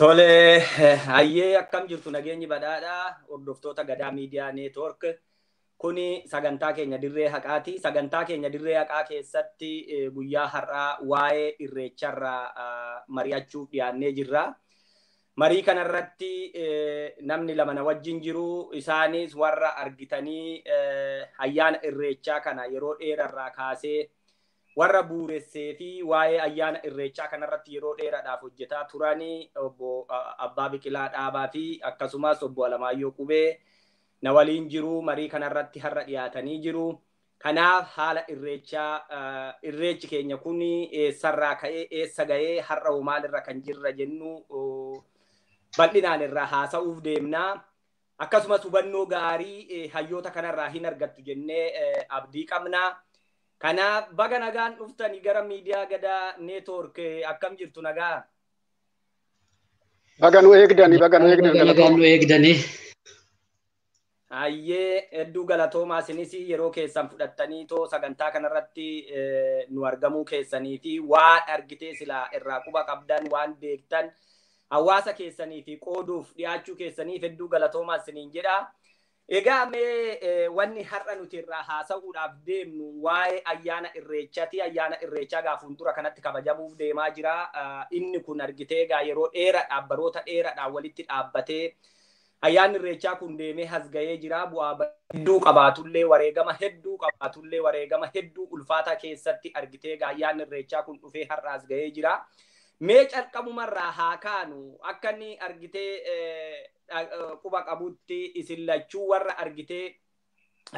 Tole, hayyee akkam jirtu nageenyi badhaadhaa hordoftoota Gadaa Miidiyaa Neetwoork. Kuni sagantaa keenya dirree haqaati. Sagantaa keenya dirree haqaa keessatti guyyaa har'aa waa'ee irreecharraa mari'achuuf dhiyaannee jirra. Marii kanarratti namni lama na wajjin jiru. Isaanis warra argitanii ayyaana irreechaa kana yeroo dheerarraa kaasee warra buuressee fi waa'ee ayyaana irreechaa kanarratti yeroo dheeraadhaaf hojjetaa turanii obbo Abbaa Biqilaa Dhaabaa fi akkasumas obbo Alamaayyoo Qubee na waliin jiru. Marii kanarratti har'a dhiyaatanii jiru. Kanaaf haala irreechaa irreechi keenya kun eessarraa ka'ee eessa ga'ee har'a maalirra kan jirra jennu bal'inaan irraa haasa'uuf deemnaa. Akkasumas hubannoo gaarii hayyoota kanarraa hin argattu jennee abdii qabna. Kanaaf baga nagaan dhuftanii gara miidiyaa Gadaa Neetwoork akkam jirtu nagaa? Baga nu eegdanii. Hayyee hedduu galatoomaa isinis yeroo keessan fudhattanii too sagantaa kanarratti nu argamuu keessanii fi waan argitee silaa irraa quba qabdan waan beektan hawaasa keessanii fi qooduuf dhiyaachuu keessaniif hedduu galatoomaa isiniin jedha. Egaa mee wanni har'a nuti irraa haasa'uudhaaf deemnu waa'ee ayyaana irreechaati. Ayyaana irreechaa gaa fuuldura kanatti kabajamuuf deemaa jira. Inni kun argitee gaa yeroo dheeraadhaaf baroota dheeraadhaan walitti dhaabbatee ayyaanni irreechaa kun deemee as ga'ee jira. Bu'aa hedduu qabaatullee wareegama hedduu qabaatullee wareegama hedduu ulfaataa keessatti argitee gaa ayyaanni irreechaa kun dhufee har'a as ga'ee jira. Mee calqabumarraa haa kaanu akka inni argitee quba qabutti isin lachuu warra argitee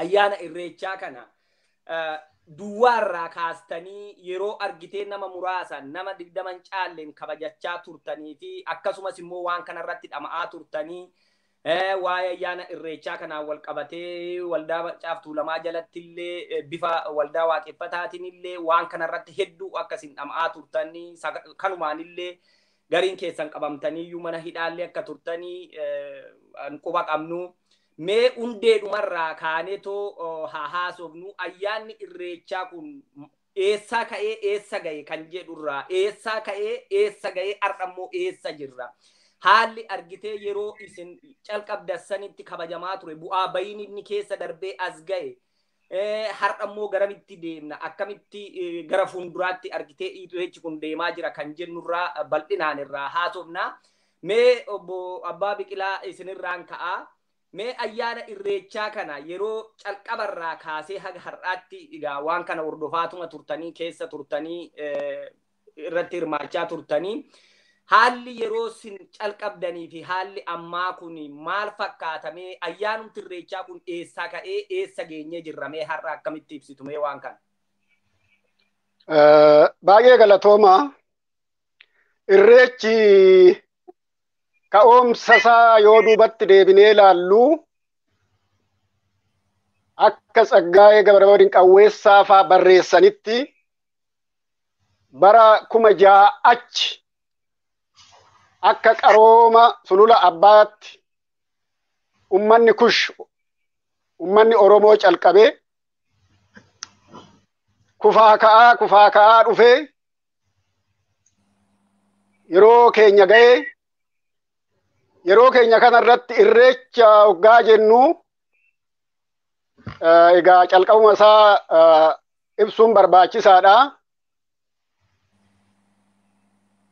ayyaana irreechaa kana duwwaarraa kaastanii yeroo argitee nama muraasan nama 20 caalleen kabajachaa turtanii fi akkasumas immoo waan kanarratti dhama'aa turtanii waa'ee ayyaana irreechaa kanaan wal qabatee waldaa Caaftuu Lamaa jalatti illee bifa waldaa waaqeffataatiin illee waan kanarratti hedduu akkasiin dhama'aa turtanii kanumaan illee gariin keessan qabamtanii mana hidhaallee akka turtanii quba qabnu. Mee hundeedhumarraa kaaneetoo haa haasofnu ayyaanni irreechaa kun eessaa ka'ee eessa ga'e kan jedhurraa eessaa ka'ee eessa ga'e har'ammoo eessa jirra. Haalli argitee yeroo isin calqabdassanitti kabajamaa ture bu'aa bayin inni keessa darbee as ga'e har'ammoo garamitti deemna akkamitti gara fuulduraatti argitee irreechi kun deemaa jira kan jennurraa bal'inaan irraa haasofna. Mee obbo Abbaa Biqilaa isinirraan ka'aa. Mee ayyaana irreechaa kana yeroo calqabarraa kaasee haga har'aatti egaa waan kana hordofaatuma turtanii keessa turtanii irratti hirmaachaa turtanii. Haalli yeroo sin calqabdanii fi haalli ammaa kun maal fakkaatamee ayyaanumti irreechaa kun eessaa ka'ee eessa geenyee jirramee har'a akkamitti ibsitumee waan kana? Baay'ee galatooma. Irreechi ka'oomsa isaa yoo duubatti deebinee ilaallu akka Tsaggaayee Gabramadiin Qawweessaa fa'aa barreessanitti bara 1600 achi akka qarooma sulula Abbaatti ummanni Kush ummanni Oromoo calqabee kufaa ka'aa dhufee yeroo keenya ga'ee yeroo keenya kanarratti irreecha hoggaa jennu egaa calqabuma isaa ibsuun barbaachisaadha.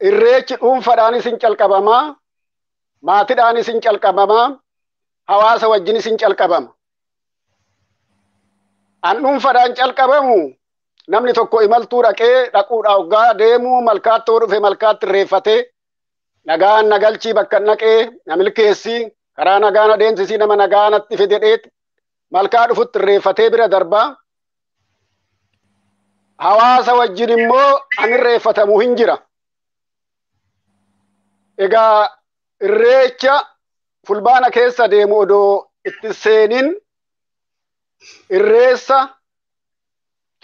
Irreechi dhuunfaadhaanis hin calqabamaa, maatiidhaanis hin calqabamaa, hawaasa wajjinis hin calqabama. An dhuunfaadhaan calqabamu namni tokko imaltuu dhaquudhaa hoggaa deemuu malkaatti dhufe malkaatti irreeffatee nagaan nagalchii bakka naqee na milkeessii karaa nagaan adeemsisii nama nagaanatti fidedhee malkaa dhufutti irreeffatee bira darbaa. Hawaasa wajjin immoo an irreeffatamu hin jira. Egaa irreecha fulbaana keessa deemu odoo itti seenin irreessa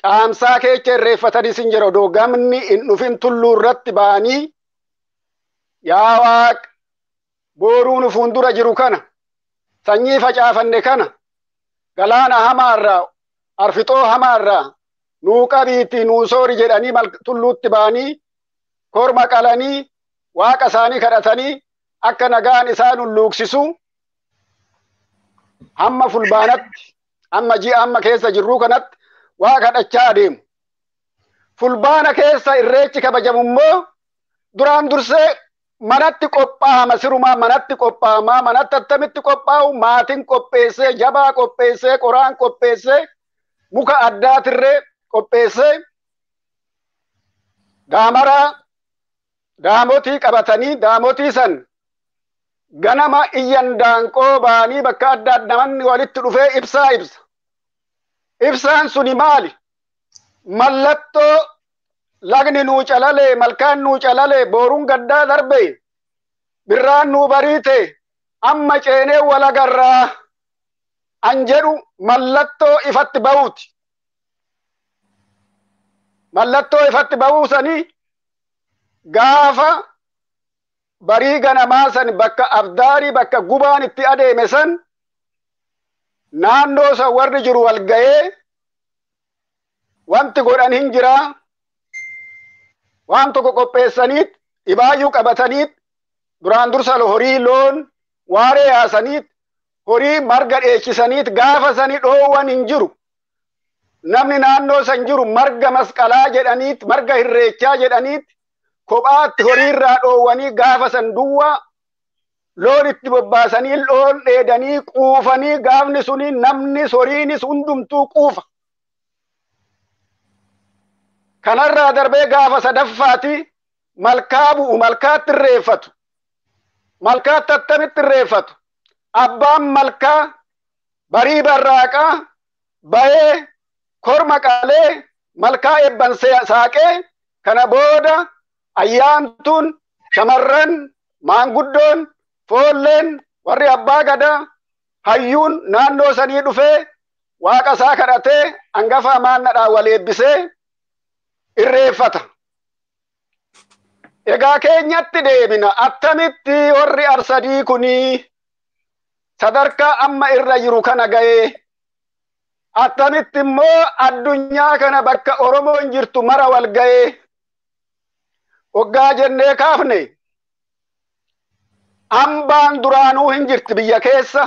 caamsaa keessa irreeffatanis hin jira odoo gamni hin dhufin tulluu irratti ba'anii yaa Waaq booruu nu fuuldura jiru kana sanyii facaafanne kana galaana hamaarraa arfixoo hamaarraa nuu qabiitii nuu soori jedhanii tulluutti ba'anii korma qalanii waaqa isaanii kadhatanii akka nagaan isaan ulluuksisu hamma fulbaanatti amma ji'a amma keessa jirru kanatti waa kadhachaa adeemu. Fulbaana keessa irreechi kabajamu immoo duraan dursee manatti qophaa'ama sirumaa manatti qophaa'ama manatti attamitti qophaa'u maatiin qopheessee jabaa qopheessee qoraan qopheessee muka addaatirree qopheessee daamaraa daamotii qabatanii daamotii san ganama iyyan daanqoo baanii bakka adda adda manni walitti dhufee ibsaa ibsa. Ibsaan suni maali? Mallattoo lagni nuu calalee malkaan nuu calalee booruun gaddaa darbe birraan nuu bariite amma ceenee walagarraa an jedhu mallattoo ifatti ba'uuti. Mallattoo ifatti ba'uu sanii gaafa barii ganamaa san bakka abdaarii bakka gubaan itti adeeme san naannoo san warri jiru wal ga'ee wanti godhan hin jiraa waan tokko qopheessaniit dhibaayyuu qabataniit duraan dursa horii loon waaree yaasaniit horii marga dheechisaniit gaafa sanii dhoowwan hin jiru. Namni naannoo san jiru marga masqalaa jedhaniit marga hirreechaa jedhaniit kophaatti horii irraa dhoowwanii gaafa san duwwaa loon itti bobbaasanii loon dheedanii quufanii gaafni suni namnis horiinis hundumtuu quufa. Kanarraa darbee gaafa sadaffaati malkaa bu'u malkaatti irreeffatu. Malkaatti attamitti irreeffatu. Abbaan malkaa barii barraaqaa bahee korma qalee malkaa eebban saaqee kana booda ayyaantuun shamarran maanguddoon foolleen warri abbaa gadaa hayyuun naannoo sanii dhufee waaqa isaa kadhatee hangafa maannadhaan wal eebbisee irreeffata. Egaa keenyatti deebina attamitti warri arsadii kunii sadarkaa amma irra jiru kana ga'ee attamitti immoo addunyaa kana bakka Oromoon jirtu mara wal ga'ee waggaa jennee kaafne hambaan duraanuu hin jirti biyya keessa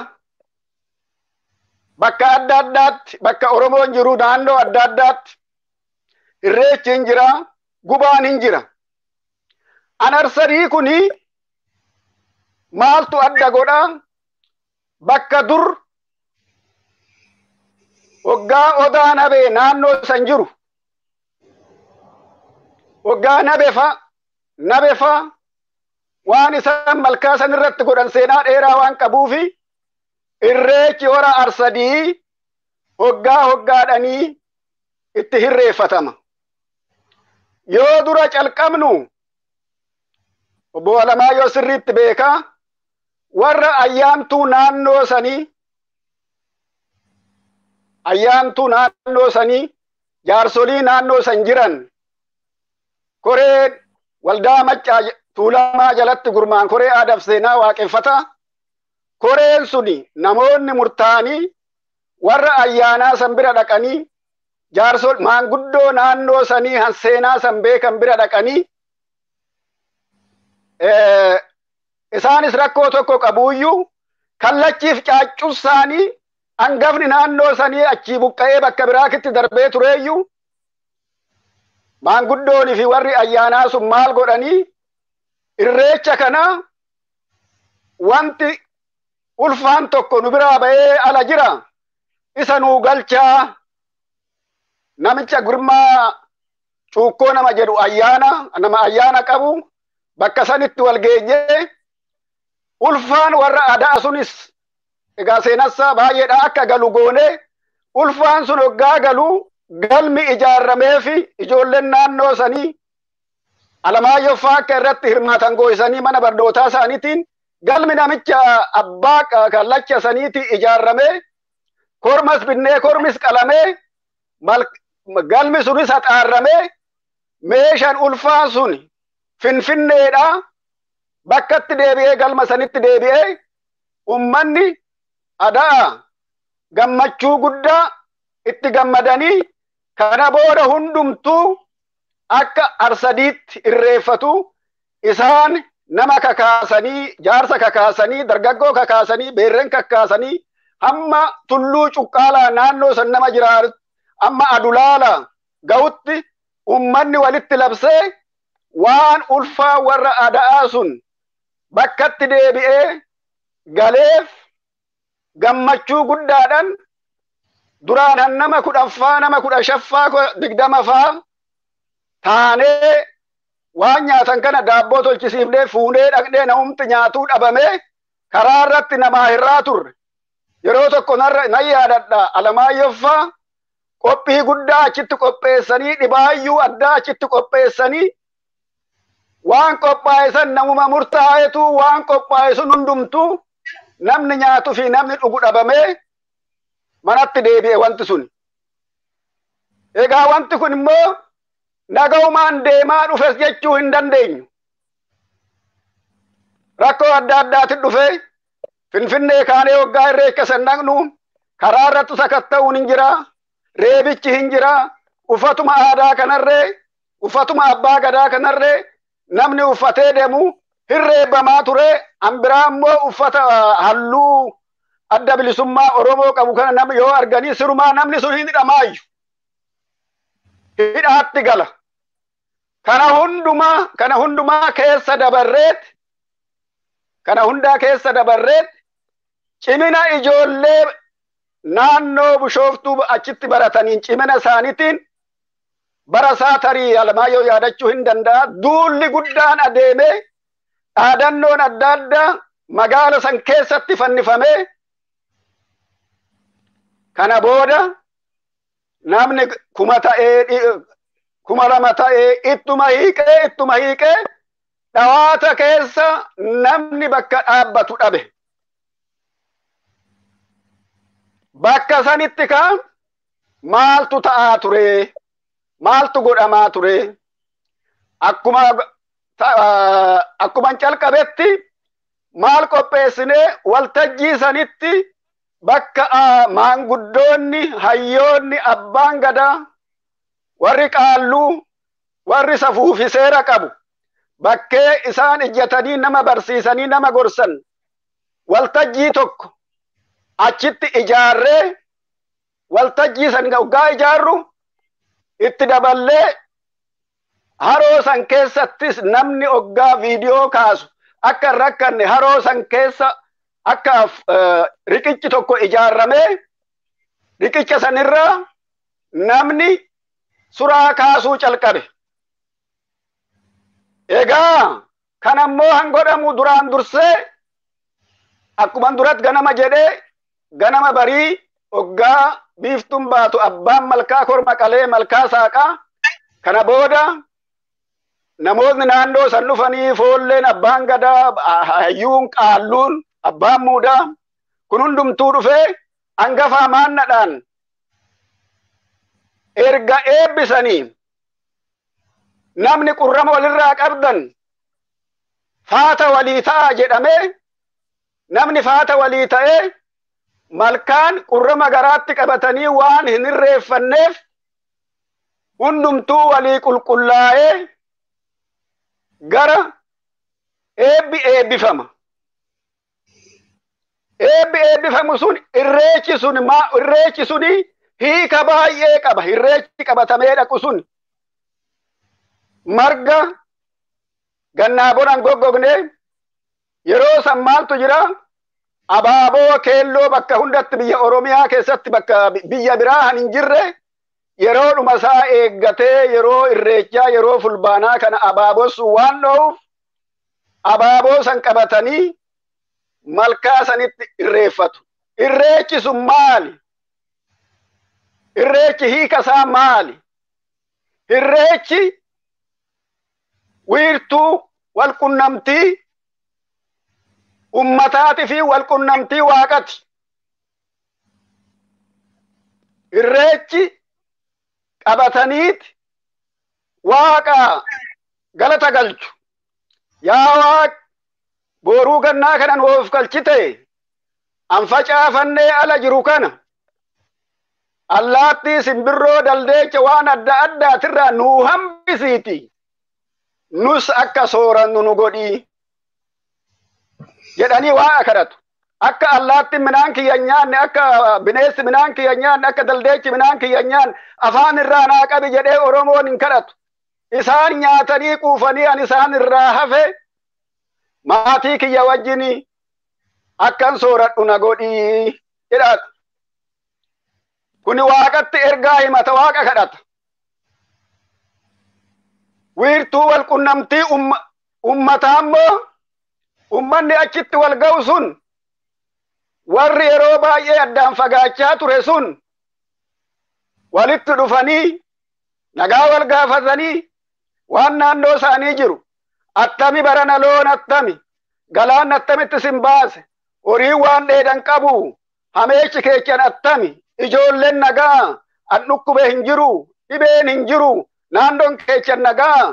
bakka adda addaatti bakka Oromoon jiru naannoo adda addaatti irreechi hin jira gubaan hin jira. Arsadii kuni maaltu adda godhaa bakka dur waggaa odaa nabee naannoo san jiru waggaa nabe fa waan isaan malkaa san irratti godhan seenaa dheeraa waan qabuufi irreechi hora arsadii hoggaadhanii itti hirreeffatama. Yoo dura calqabnu obbo Alamaayyoo sirriitti beekaa warra ayyaantuu naannoo sanii jaarsolii naannoo san jiran koree waldaa maccaa tuulamaa jalatti gurmaan koree aadaaf seenaa waaqeffata. Koreen suni namoonni murtaa'anii warra ayyaanaa san bira dhaqanii jaarsol maanguddoo naannoo sanii han seenaa san beekan bira dhaqanii isaanis rakkoo tokko qabuuyyuu kallachiif caaccusaanii hangafni naannoo sanii achii buqqa'ee bakka biraakitti darbee tureeyyuu maanguddoonii fi warri ayyaanaa sun maal godhanii irreecha kana wanti ulfaan tokko nu biraa ba'ee ala jira isa nuu galchaa namicha Girmaa Cuukkoo nama jedhu nama ayyaana qabu bakka sanitti wal geenyee ulfaan warra aadaa sunis egaa seenassaa baay'eedha akka galu goone ulfaan sun hoggaa galu galmi ijaarramee fi ijoolleen naannoo sanii Alamaayyoo faa akka irratti hirmaatan goo'isanii mana barnootaa isaaniitiin galmi namicha abbaa kallacha saniiti ijaarramee kormas binnee kormis qalamee galmi sunis haxaarramee meeshaan ulfaan sun finfinneedha bakkatti deebi'ee galma sanitti deebi'ee ummanni aadaa gammachuu guddaa itti gammadanii kana booda hundumtuu akka arsadiitti irreeffatu isaan nama kakaasanii, jaarsa kakaasanii, dargaggoo kakaasanii, beerren kakaasanii hamma tulluu cuqqaalaa naannoo san nama jiraatu amma adulaala ga'utti ummanni walitti labsee waan ulfaa warra ada'aa sun bakkatti deebi'ee galeef gammachuu guddaadhaan duraan nama 10ffaa nama 15ffaa 20ffaa taanee waan nyaatan kana daabboo tolchisiifnee fuunee dhaqnee namumti nyaatuu dhabamee karaa irratti namaa hirraa turre. Yeroo tokko nan yaadadha Alamaayyooffaa qophii guddaa achitti qopheessanii dhibaayyuu addaa achitti qopheessanii waan qophaa'e san namuma murtaa'etu waan qophaa'e sun hundumtuu namni nyaatuu fi namni dhugu dhabamee manatti deebi'e wanti sun. Egaa wanti kun immoo nagaumaan deemaa dhufes jechuu hin dandeenyu. Rakkoo adda addaatti dhufe Finfinnee kaanee waggaa irreecha san dhaqnu karaa irratti sakatta'uun hin jira, reebichi hin jira, uffatuma aadaa kanarree, uffatuma abbaa gadaa kanarree namni uffatee deemu hin reebamaa ture. An biraa immoo uffata halluu adda bilisummaa Oromoo qabu kana namni yoo arganii sirumaa namni sun hin hidhamaayu. Hidhaatti gala. Kana hundumaa keessa dabarreet cimina ijoollee naannoo Bishooftuu achitti barataniin cimina isaaniitiin bara isaa tarii Alamaayyoo yaadachuu hin danda'a. Duulli guddaan adeemee dhaadannoon adda addaa magaala san keessatti fannifamee kana booda namni 1000 ta'ee 2000 ta'ee ittuma hiiqee dhawaata keessa namni bakka dhaabbatu dhabe. Bakka sanitti kaan maaltu ta'aa ture? Maaltu godhamaa ture? Akkuma calqabetti maal qopheessinee waltajjii sanitti bakka maanguddoonni, hayyoonni, abbaan gadaa, warri qaalluu, warri safuu fi seera qabu bakkee isaan ijjatanii nama barsiisanii nama gorsan waltajjii tokko achitti ijaarree waltajjii san waggaa ijaarru itti daballee haroo san keessattis namni waggaa viidiyoo kaasu akka rakkanne haroo san keessa akka riqichi tokko ijaarramee riqicha sanirraa namni suraa kaasuu calqabe. Egaa kanammoo hangodhamu duraan dursee akkuma duratti ganama jedhee ganama barii waggaa biiftuun baatu abbaan malkaa korma qalee malkaa saaqaa. Kana booda namoonni naannoo san dhufanii foolleen abbaan gadaa hayyuun qaalluun abbaan muudaa kun hundumtuu dhufee hangafaa maannadhaan erga eebbisanii namni qurrama walirraa qabdan faata walii ta'a jedhamee namni faata walii ta'ee malkaan qurrama garaatti qabatanii waan hin irreeffanneef hundumtuu walii qulqullaa'ee gara eebbi eebbifama. Eebbi eebbifamu sun irreechi suni hiika baay'ee qaba. Irreechi qabatamee dhaqu sun marga gannaa bonan goggogne yeroo san maaltu jira? Abaaboo keelloo bakka hundatti biyya Oromiyaa keessatti bakka biyya biraa hin jirre yeroo dhuma isaa eeggatee yeroo irreechaa yeroo fulbaanaa kana abaaboo sun waan dho'uuf abaaboo san qabatanii malkaa sanitti irreeffatu. Irreechi sun maali? Irreechi hiika isaa maali? Irreechi wiirtuu walqunnamtii ummataati fi walqunnamtii waaqati. Irreechi qabataniit waaqa galata galchu. Yaa waaq booruu gannaa kanan woof galchite an facaafannee ala jiru kana allaattii simbirroo daldeecha waan adda addaatirraa nuu hambisiiti nus akka soorannu nu godhii jedhanii waa kadhatu. Akka allaatti midhaan kiyya nyaanne, akka bineensi midhaan kiyya nyaanne, akka daldeechi midhaan kiyya nyaanne afaan irraa naa qabi jedhee Oromoon hin kadhatu. Isaan nyaatanii quufanii ani isaan irraa hafe maatii kiyya wajjini akkan sooradhu na godhii jedhaatu. Kuni waaqatti ergaa himata, waaqa kadhata. Wiirtuu wal qunnamtii ummataa immoo ummanni achitti wal ga'u sun warri yeroo baay'ee addaan fagaachaa ture sun walitti dhufanii nagaa wal gaafatanii waan naannoo isaanii jiru attami barana loon attami galaan attamitti sin baase horii waan dheedan qabu hameechi keechan attami ijoolleen nagaa an dhukkube hin jiru dhibeen hin jiru naannoon keechan nagaa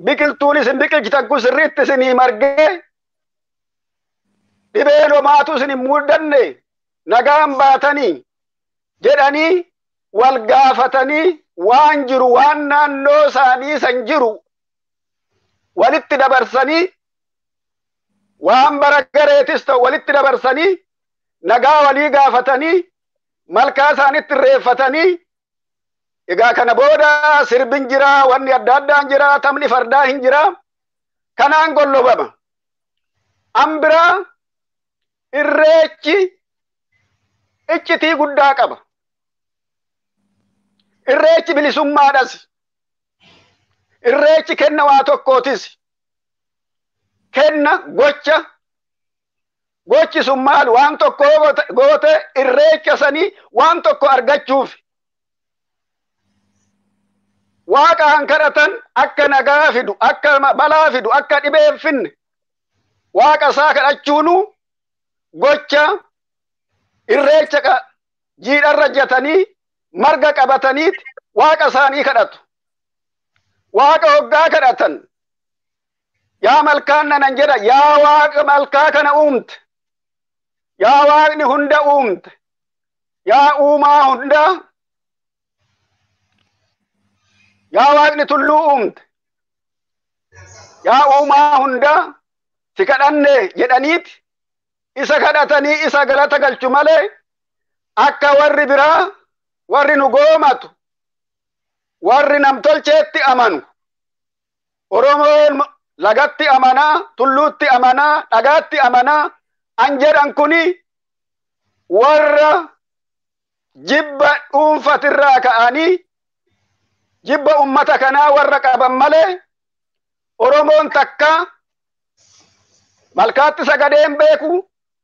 biqiltuun isin biqilchitan kun sirriitti isinii margee dhibeen homaatu isin hin muddanne nagaan baatanii jedhanii wal gaafatanii waan jiru waan naannoo isaanii san jiru walitti dabarsanii waan bara gareetis ta'u walitti dabarsanii nagaa walii gaafatanii malkaa isaanitti irreeffatanii egaa kana booda sirbin jira wanni adda addaan jira taphni fardaa hin jira kanaan gollobama. Ambira irreechi iccitii guddaa qaba. Irreechi bilisummaadhas. Irreechi kenna waa tokkootis. Kenna gochi sun maal waan tokko goote irreecha sanii waan tokko argachuuf. Waaqaan kadhatan akka nagaa fidu, akka balaa fidu, akka dhibee finne waaqa isaa kadhachuunu gocha irreecha jiidharra jatanii marga qabatanii waaqa isaanii kadhatu. Waaqa hoggaa kadhatan yaa malkaan nanan jedha yaa waaqa malkaa kana uumte, yaa waaqni hunda uumte, yaa uumaa hundaa, yaa waaqni tulluu uumte, yaa uumaa hundaa si kadhanne jedhaniiti isa kadhatanii isa galata galchu malee akka warri biraa warri nu goomatu warri namtolcheetti amanu Oromoon lagatti amanaa, tulluutti amanaa, dhagaatti amanaa an jedhan kuni warra jibba dhuunfatirraa ka'anii jibba ummata kanaa warra qaban malee Oromoon takka malkaatti sagadeen beeku,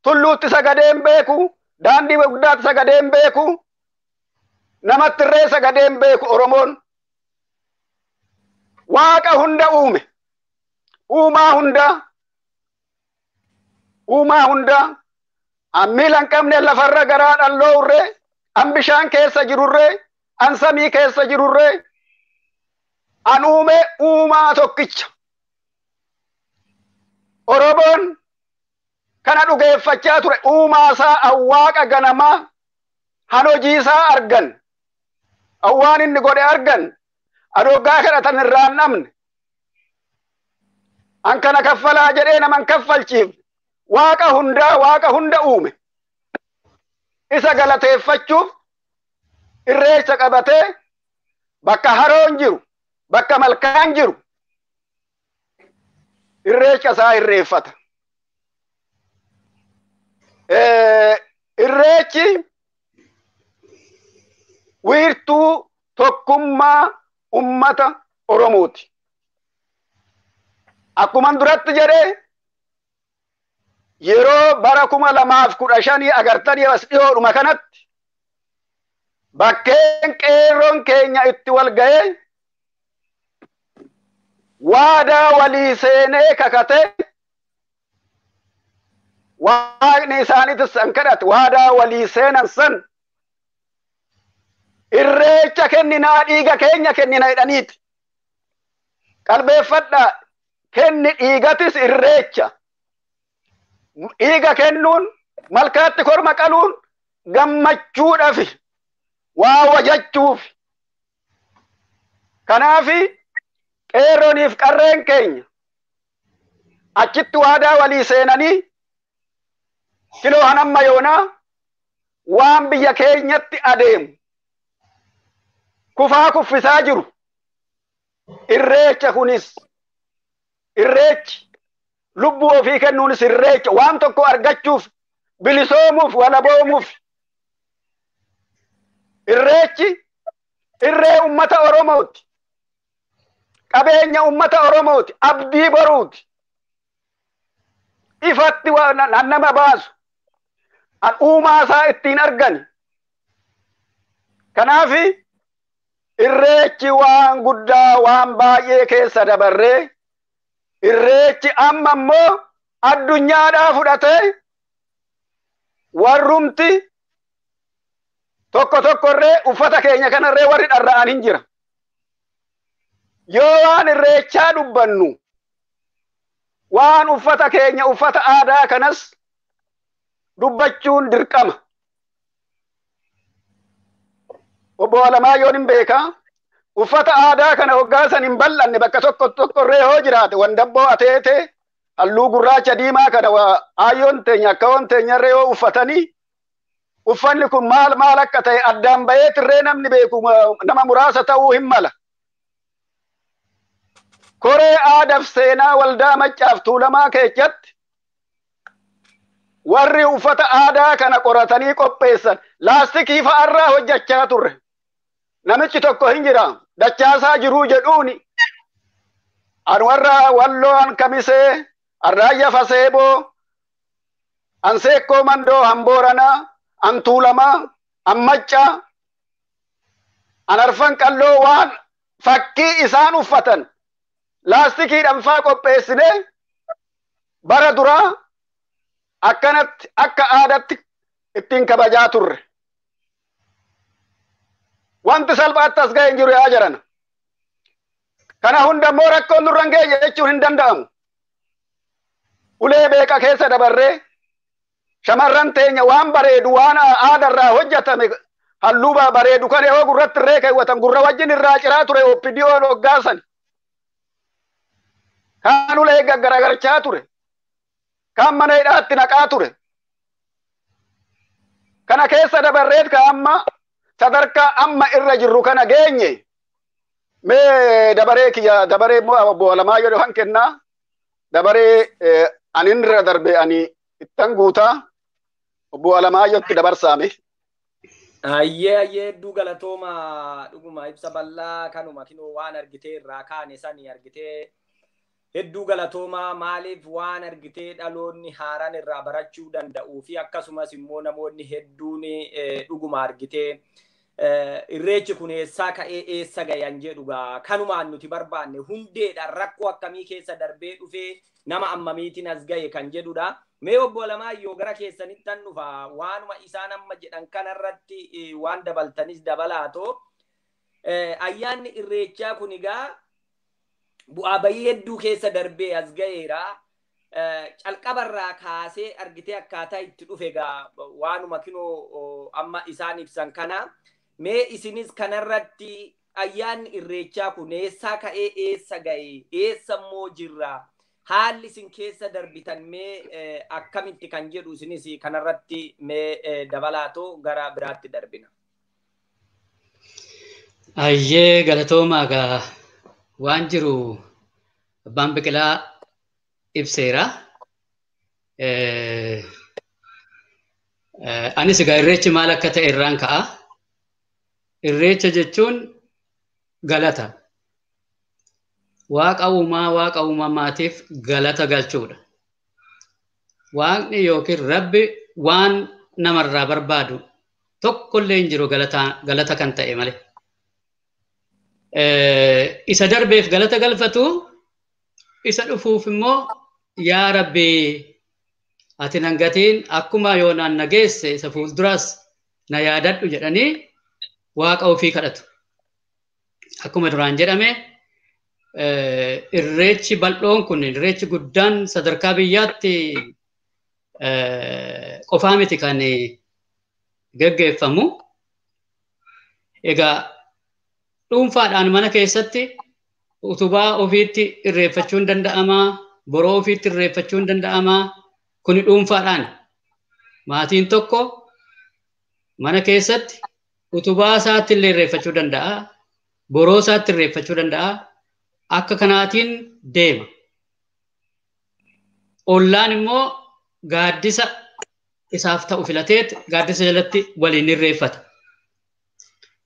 tulluutti sagadeen beeku, daandii guddaatti sagadeen beeku, namatti irree sagadeen beeku. Oromoon waaqa hunda uume, uumaa hunda an miila hin qabne lafarra garaa dhalloowurree, an bishaan keessa jirurree, an samii keessa jirurree, an uume uumaa tokkicha. Oromoon kana dhugeeffachaa ture uumaa isaa awwaaqa ganamaa han hojii isaa argan, awwaan inni godhe argan, adoggaa kadhatan irraa hin dhabne. An kana kaffalaa jedhee naman kaffalchiif waaqa hunda uume. Isa galateeffachuuf irreecha qabatee bakka haroon jiru, bakka malkaan jiru irreecha isaa irreeffata. Irreechi wiirtuu tokkummaa ummata Oromooti. Akkuman duratti jedhee yeroo bara 2015 agartanii as dhiyoodhuma kanatti bakkeen qeerroon keenya itti wal ga'ee waadaa walii seenee kakatee waaqni isaaniitis san kadhate waadaa walii seenan san irreecha kenninaa dhiiga keenya kennina jedhaniiti. Qalbeeffadhaa kenni dhiigatis irreecha. Dhiiga kennuun malkaatti korma qaluun gammachuudhafi waa wajachuuf. Kanaafi qeerrooniif qarreen keenya achitti waadaa walii seenanii kiloo hanamma yoonaa waan biyya keenyatti adeemu kufaa kuffisaa jiru irreecha kunis irreechi lubbuu ofii kennuunis irreecha waan tokko argachuuf bilisoomuuf walaboomuuf irreechi irree ummata Oromooti qabeenya ummata Oromooti abdii boruuti ifatti nama baasu an uumaa isaa ittiin argani kanaafi irreechi waan guddaa waan baay'ee keessa dabarree irreechi amma immoo addunyaadhaa fudhatee warrumti tokkorree uffata keenya kanarree warri dharra'an hin jira yoo waan irreechaa dubbannu waan uffata keenya uffata aadaa kanas dubbachuun dirqama obbo Alamaayoon hin beekaa uffata aadaa kana hoggaasan hin bal'anne bakka tokkorree hoo jiraate wandabboo ateete halluu gurraacha diimaa kana aayyoon teenya akkawoon teenyarree hoo uffatanii uffanni kun maal akka ta'e addaan bahee tirree namni beeku nama muraasa ta'uu hin mala koree aadaaf seenaa waldaa Maccaaf Tuulamaa keessatti warri uffata aadaa kana qoratanii qopheessan laastikii fa'arraa hojjechaa turre namichi tokko hin jira dachaasaa jiruu jedhuuni an warra Walloo an Kamisee Arraayya Faseeboo an Seekkoo Mandoo an Booranaa an Tuulamaa an Maccaa an Arfan Qalloo waan fakkii isaan uffatan laastikiidhaan faa qopheessine bara duraa akkanatti akka aadatti ittiin kabajaa turre wanti salphaatti as ga'e hin jiru yaa jarana kana hunda immoo rakkoon nurra hin geenye jechuun hin danda'amu ulee beeka keessa dabarree shamarran teenya waan bareedu waan aadarraa hojjetame halluu bareedu kan yoo gurratti irree keewwatan gurra wajjin irraa ciraa ture oppidiyoon hoggaasan kan ulee gaggaragarchaa ture kan mana hidhaatti naqaa ture kana keessa dabarreet ka amma sadarkaa amma irra jirru kana geenye mee dabaree kiyya dabaree immoo obbo Alamaayyoo dhufan kennaa dabaree anin irra darbe ani ittan guutaa obbo Alamaayyootti dabarsaame. Ayyee hedduu galatooma dhuguma ibsa bal'aa kanuma kinoo waan argitee irraa kaane sanii argitee hedduu galatooma maaliif waan argitee dhaloonni haaraan irraa barachuu danda'uu fi akkasumas immoo namoonni hedduun dhuguma argitee irreechi kun eessaa ka'ee eessa gayan jedhugaa kanumaan nuti barbaanne hundeedhaan rakkoo akkamii keessa darbee dhufee nama ammamiitiin as gaye kan jedhudha. Mee obbo Alamaayyoo gara keessanitti tan dhufa waanuma isaan amma jedhan kanarratti waan dabaltanis dabalaatoo ayyaanni irreechaa kun egaa bu'aa bayii hedduu keessa darbee as gayeera calqabarraa kaasee argitee akkaataa itti dhufe egaa waanuma kinoo amma isaan ibsan kana mee isinis kanarratti ayyaanni irreechaa kun eessaa ka'ee eessa gaye eessa immoo jirra haalli isin keessa darbitan mee akkamitti kan jedhu isinis kanarratti mee dabalaatoo gara biraatti darbina. Ayyee galatoomaa gaa waan jiru abbaan Biqilaa ibseera. Anis egaa irreechi maal akka ta'e irraan ka'a. Irreecha jechuun galata. Waaqa uumamaatiif galata galchuudha. Waaqni yookiin Rabbi waan namarraa barbaadu tokkollee hin jiru galata kan ta'e malee. Isa darbeef galata galfatu isa dhufuuf immoo yaa Rabbi ati nan gatiin akkuma yoonaan nageesse isa fuulduraas na yaadadhu jedhanii waaqa ofii kadhatu. Akkuma duraan jedhame irreechi bal'oon kun irreechi guddaan sadarkaa biyyaatti qofaa miti kan gaggeeffamu. Egaa dhuunfaadhaan mana keessatti utubaa ofiitti irreeffachuun danda'ama. boroo ofiitti irreeffachuu hin danda'ama. Kuni dhuunfaadhaan maatiin tokko mana keessatti utubaa isaatti illee irreeffachuu danda'a. Boroo isaatti irreeffachuu danda'a. Akka kanaatiin deema. Ollaan immoo gaaddisa isaaf ta'u filateet gaaddisa jalatti waliin irreeffata.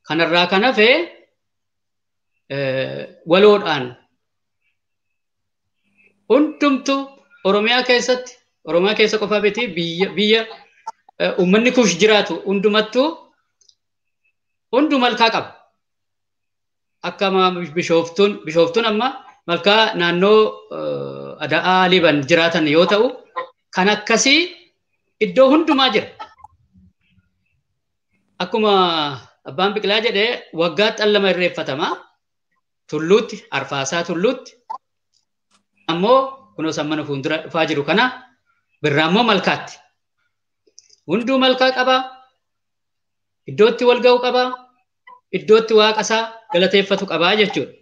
Kanarraa kan hafe waloodhaan hundumtu Oromiyaa keessa qofa biti biyya uummanni kuush jiraatu hundu malkaa qaba. Akka bishooftuun amma malkaa naannoo Ada'aa Liban jiraatan yoo ta'u kan akkasii iddoo hundumaa jira. Akkuma abbaan Biqilaa jedhee waggaatti al lama irreeffatama. Tulluutti, Arfaasaa tulluutti. Ammoo kunoo sammana fuuldura dhufaa jiru kana birraa immoo malkaatti. Hunduu malkaa qaba. Iddootti wal ga'u qaba. Iddootti waaqa isaa galateeffatu qabaa jechuudha.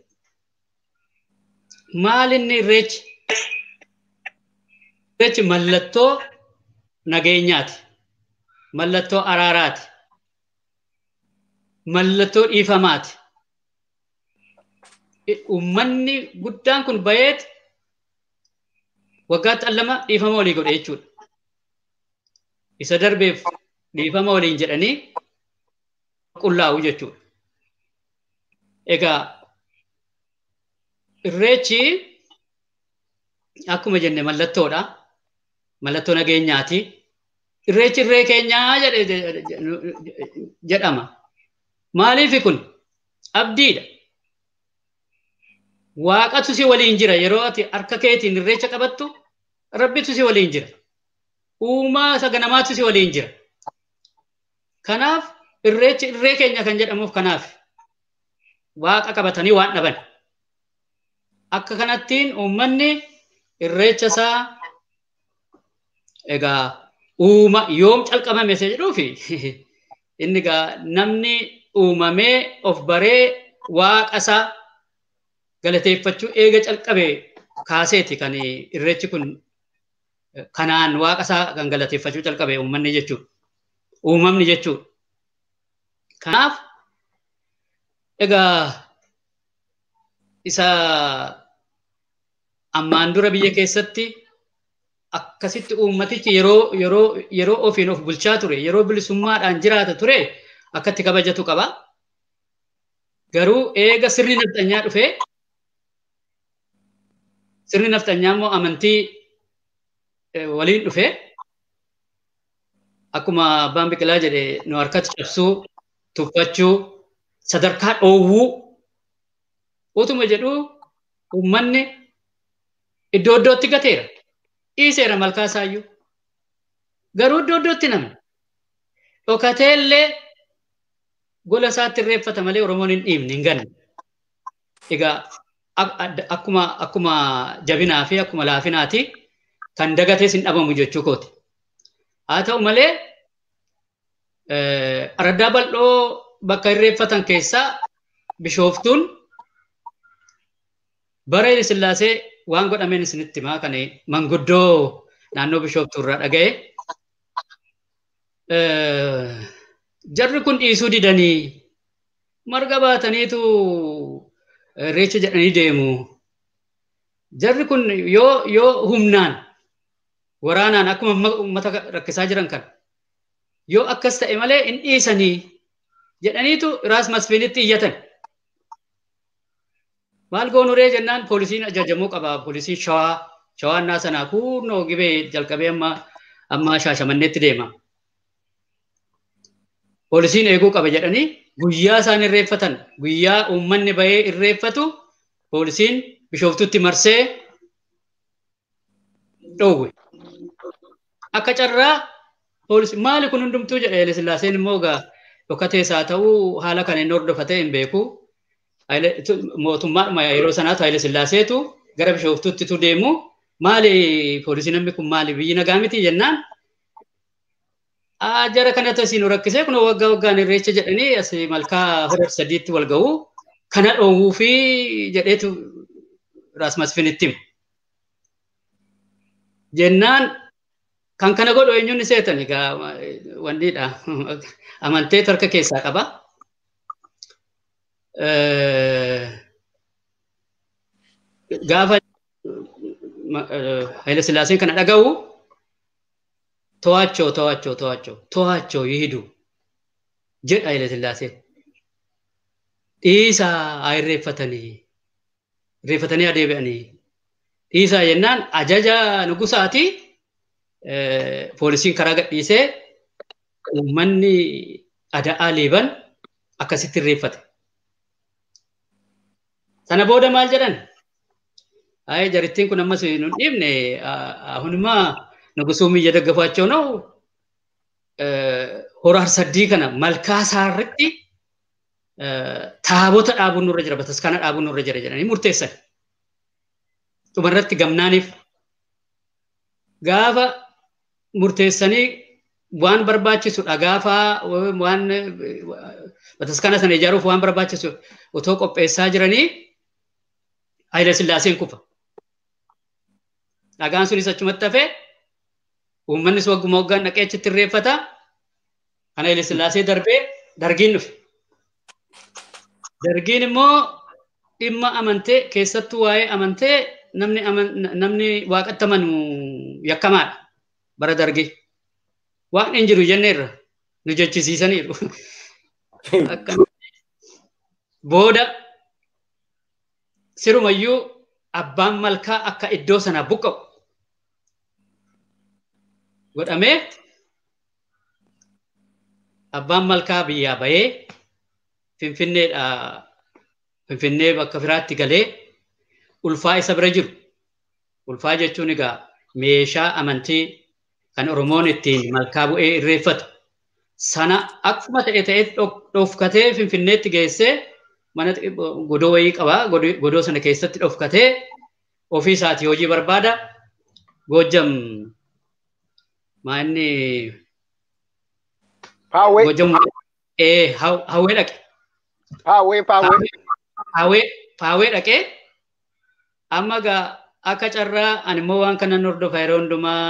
Maal inni irreechi? Irreechi mallattoo nageenyaati. Mallattoo araaraati. Mallattoo dhiifamaati. Uummanni guddaan kun bayeet waggaatti al lama dhiifama walii godhe jechuudha. Isa darbeef dhiifama waliin jedhanii qullaa'u jechuudha. Egaa irreechi akkuma jenne mallattoodha. Mallattoo nageenyaati. Irreechi irree keenyaa jedhama. Maaliif kun abdiidha. Waaqatu si waliin jira yeroo ati harka keetiin irreecha qabattu rabbitu si waliin jira. Uumaa isa ganamaatu si waliin jira. Kanaaf irreechi irree keenya kan jedhamuuf kanaaf waaqa qabatanii waan dhaban. Akka kanattiin uummanni irreecha isaa egaa yoom calqabame isa jedhuufi inni egaa namni uumamee of baree waaqa isaa galateeffachuu eega calqabee kaaseeti kan irreechi kun kanaan waaqa isaa kan galateeffachuu calqabee uummanni jechuudha. Uumamni jechuudha. Kanaaf egaa isa ammaan dura biyya keessatti akkasitti uummatichi yeroo ofiin of bulchaa ture, yeroo bilisummaadhaan jiraata ture akkatti kabajatu qaba. Garuu eega sirni nafxanyaa dhufee sirni nafxanyaa immoo amantii waliin dhufee akkuma abbaan Biqilaa jedhe nu harkatti cabsuu, tuffachuu, sadarkaa dhoowwuu utuma jedhu uummanni iddoo iddootti gateera. Dhiiseera malkaa isaayyuu. Garuu iddoo iddootti namni dhokatee illee gola isaatti irreeffata malee Oromoon hin dhiibne hin ganne. Egaa akkuma jabinaa fi akkuma laafinaati kan dagatees hin dhabamu jechuu kooti. Haa ta'u malee araddaa bal'oo bakka irreeffatan keessaa bishooftuun bara Haile Sillaasee waan godhameen isinitti himaa kan manguddoo naannoo bishooftuu irraa dhaga'e. Jarri kun dhiisuu didanii marga baataniitu irreecha jedhanii deemu. Jarri kun yoo humnaan waraanaan akkuma uummata rakkisaa jiran kan yoo akkas ta'e malee hin dhiisanii jedhaniitu Raas Masfiinitti iyyatan. Maal goonuree jennaan poolisiin ajajamuu qaba. Poolisiin shawaa sanaa kunnoo gibee jalqabee amma Shaashamanneetti deema. Poolisiin eeguu qaba jedhanii guyyaa isaan irreeffatan guyyaa uummanni bahee irreeffatu poolisiin bishooftutti marsee dhoowwe. Akka carraa poolisiin maali kun hundumtuu jedhe Haile Sillaaseen immoo egaa dhokatee isaa ta'uu haala kana inni hordofatee hin beeku. Mootummaadhuma yeroo sanaatu Haile Sillaaseetu gara bishooftuutti deemu maali poolisiin namni kun maali biyyi nagaa miti jennaan jara kanatu isin rakkisee kun waggaa waggaan irreecha jedhanii as malkaa hora sadiitti wal ga'u kana dhoowwuu fi jedheetu Raas Masfiinitti himu. jennaan kan kana godhu eenyuun ni seetan egaa wanniidha amantee harka keessaa qaba. Gaafa Haile Sillaaseen kana dhaga'u to'achoo yihidu jedha Haile Sillaaseen. Dhiisaa irreeffatanii adeebi'anii dhiisaa jennaan ajaja nugusaati poolisiin karaa gadhiisee uummanni ada'aa Liiban akkasitti irreeffate. Sana booda maal jedhan? Ay jarittiin kun ammas nu dhiibne ahunuma nugusuu miyya daggafaachoo na'u horar saddii kana malkaa isaarratti taabota dhaabuun nurra jira bataskaana dhaabuun nurra jira jedhanii murteessan. Dhumarratti gamnaaniif gaafa murteessanii waan barbaachisu dhagaafaa waan bataskaana sana ijaaruuf waan barbaachisu otoo qopheessaa jiranii Haile Sillaaseen kufa. Dhagaan sunis achumatti hafee uummannis wagguma waggaan dhaqee achitti irreeffata. Kan Haile Sillaasee darbee dargiin dhufe. Dargiin immoo dhimma amantee keessattuu waa'ee amantee namni waaqatti amanu yakkamaadha bara dargii. Waaqni hin jiru jenneerra nu jechisiisaniiru. Booda sirumayyuu abbaan malkaa akka iddoo sana buqqa'u godhamee abbaan malkaa biyyaa bahee Finfinnee bakka firaatti galee ulfaa isa bira jiru. Ulfaa jechuun egaa meeshaa amantii kan Oromoon ittiin malkaa bu'ee irreeffatu sana akkuma ta'e dhofkatee Finfinneetti geessee mana godoo wayii qaba. Godoo sana keessatti dhofkatee ofii isaatii hojii barbaada. Gojjam maanni Gojjam hawwee dhaqe. Paawwee dhaqee amma gaa akka carraa ani immoo waan kanan hordofa yeroo hundumaa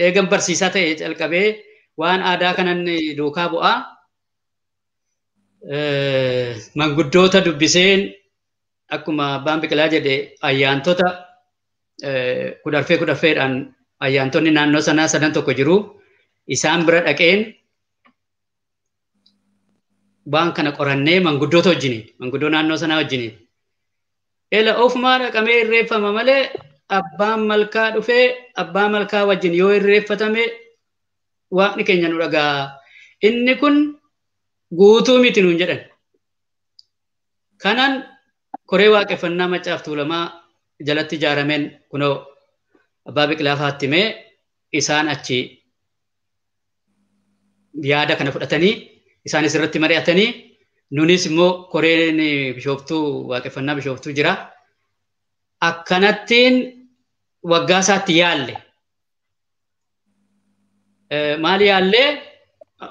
eegan barsiisaa ta'e calqabee waan aadaa kanan duukaa bu'aa. Manguddoota dubbiseen akkuma abbaan Biqilaa jedhe ayyaantota kudarfeedhaan ayyaantonni naannoo sanaa sadan tokko jiru. Isaan bira dhaqeen waan kana qorannee manguddoota wajjiniin manguddoo naannoo sanaa wajjiniin ela ofumaa dhaqamee irreeffama malee abbaan malkaa dhufee abbaa malkaa wajjin yoo irreeffatame waaqni keenya nu dhagaa inni kun guutuu miti nuun jedhan. Kanaan koree waaqeffannaa Maccaaf Tuulamaa jalatti ijaarameen kunoo abbaa Biqilaa faattimee isaan achi yaada kana fudhatanii isaanis irratti mari'atanii nunis immoo koreen bishooftuu waaqeffannaa bishooftuu jira. Akkanattiin waggaa isaatti yaalle. Maal yaallee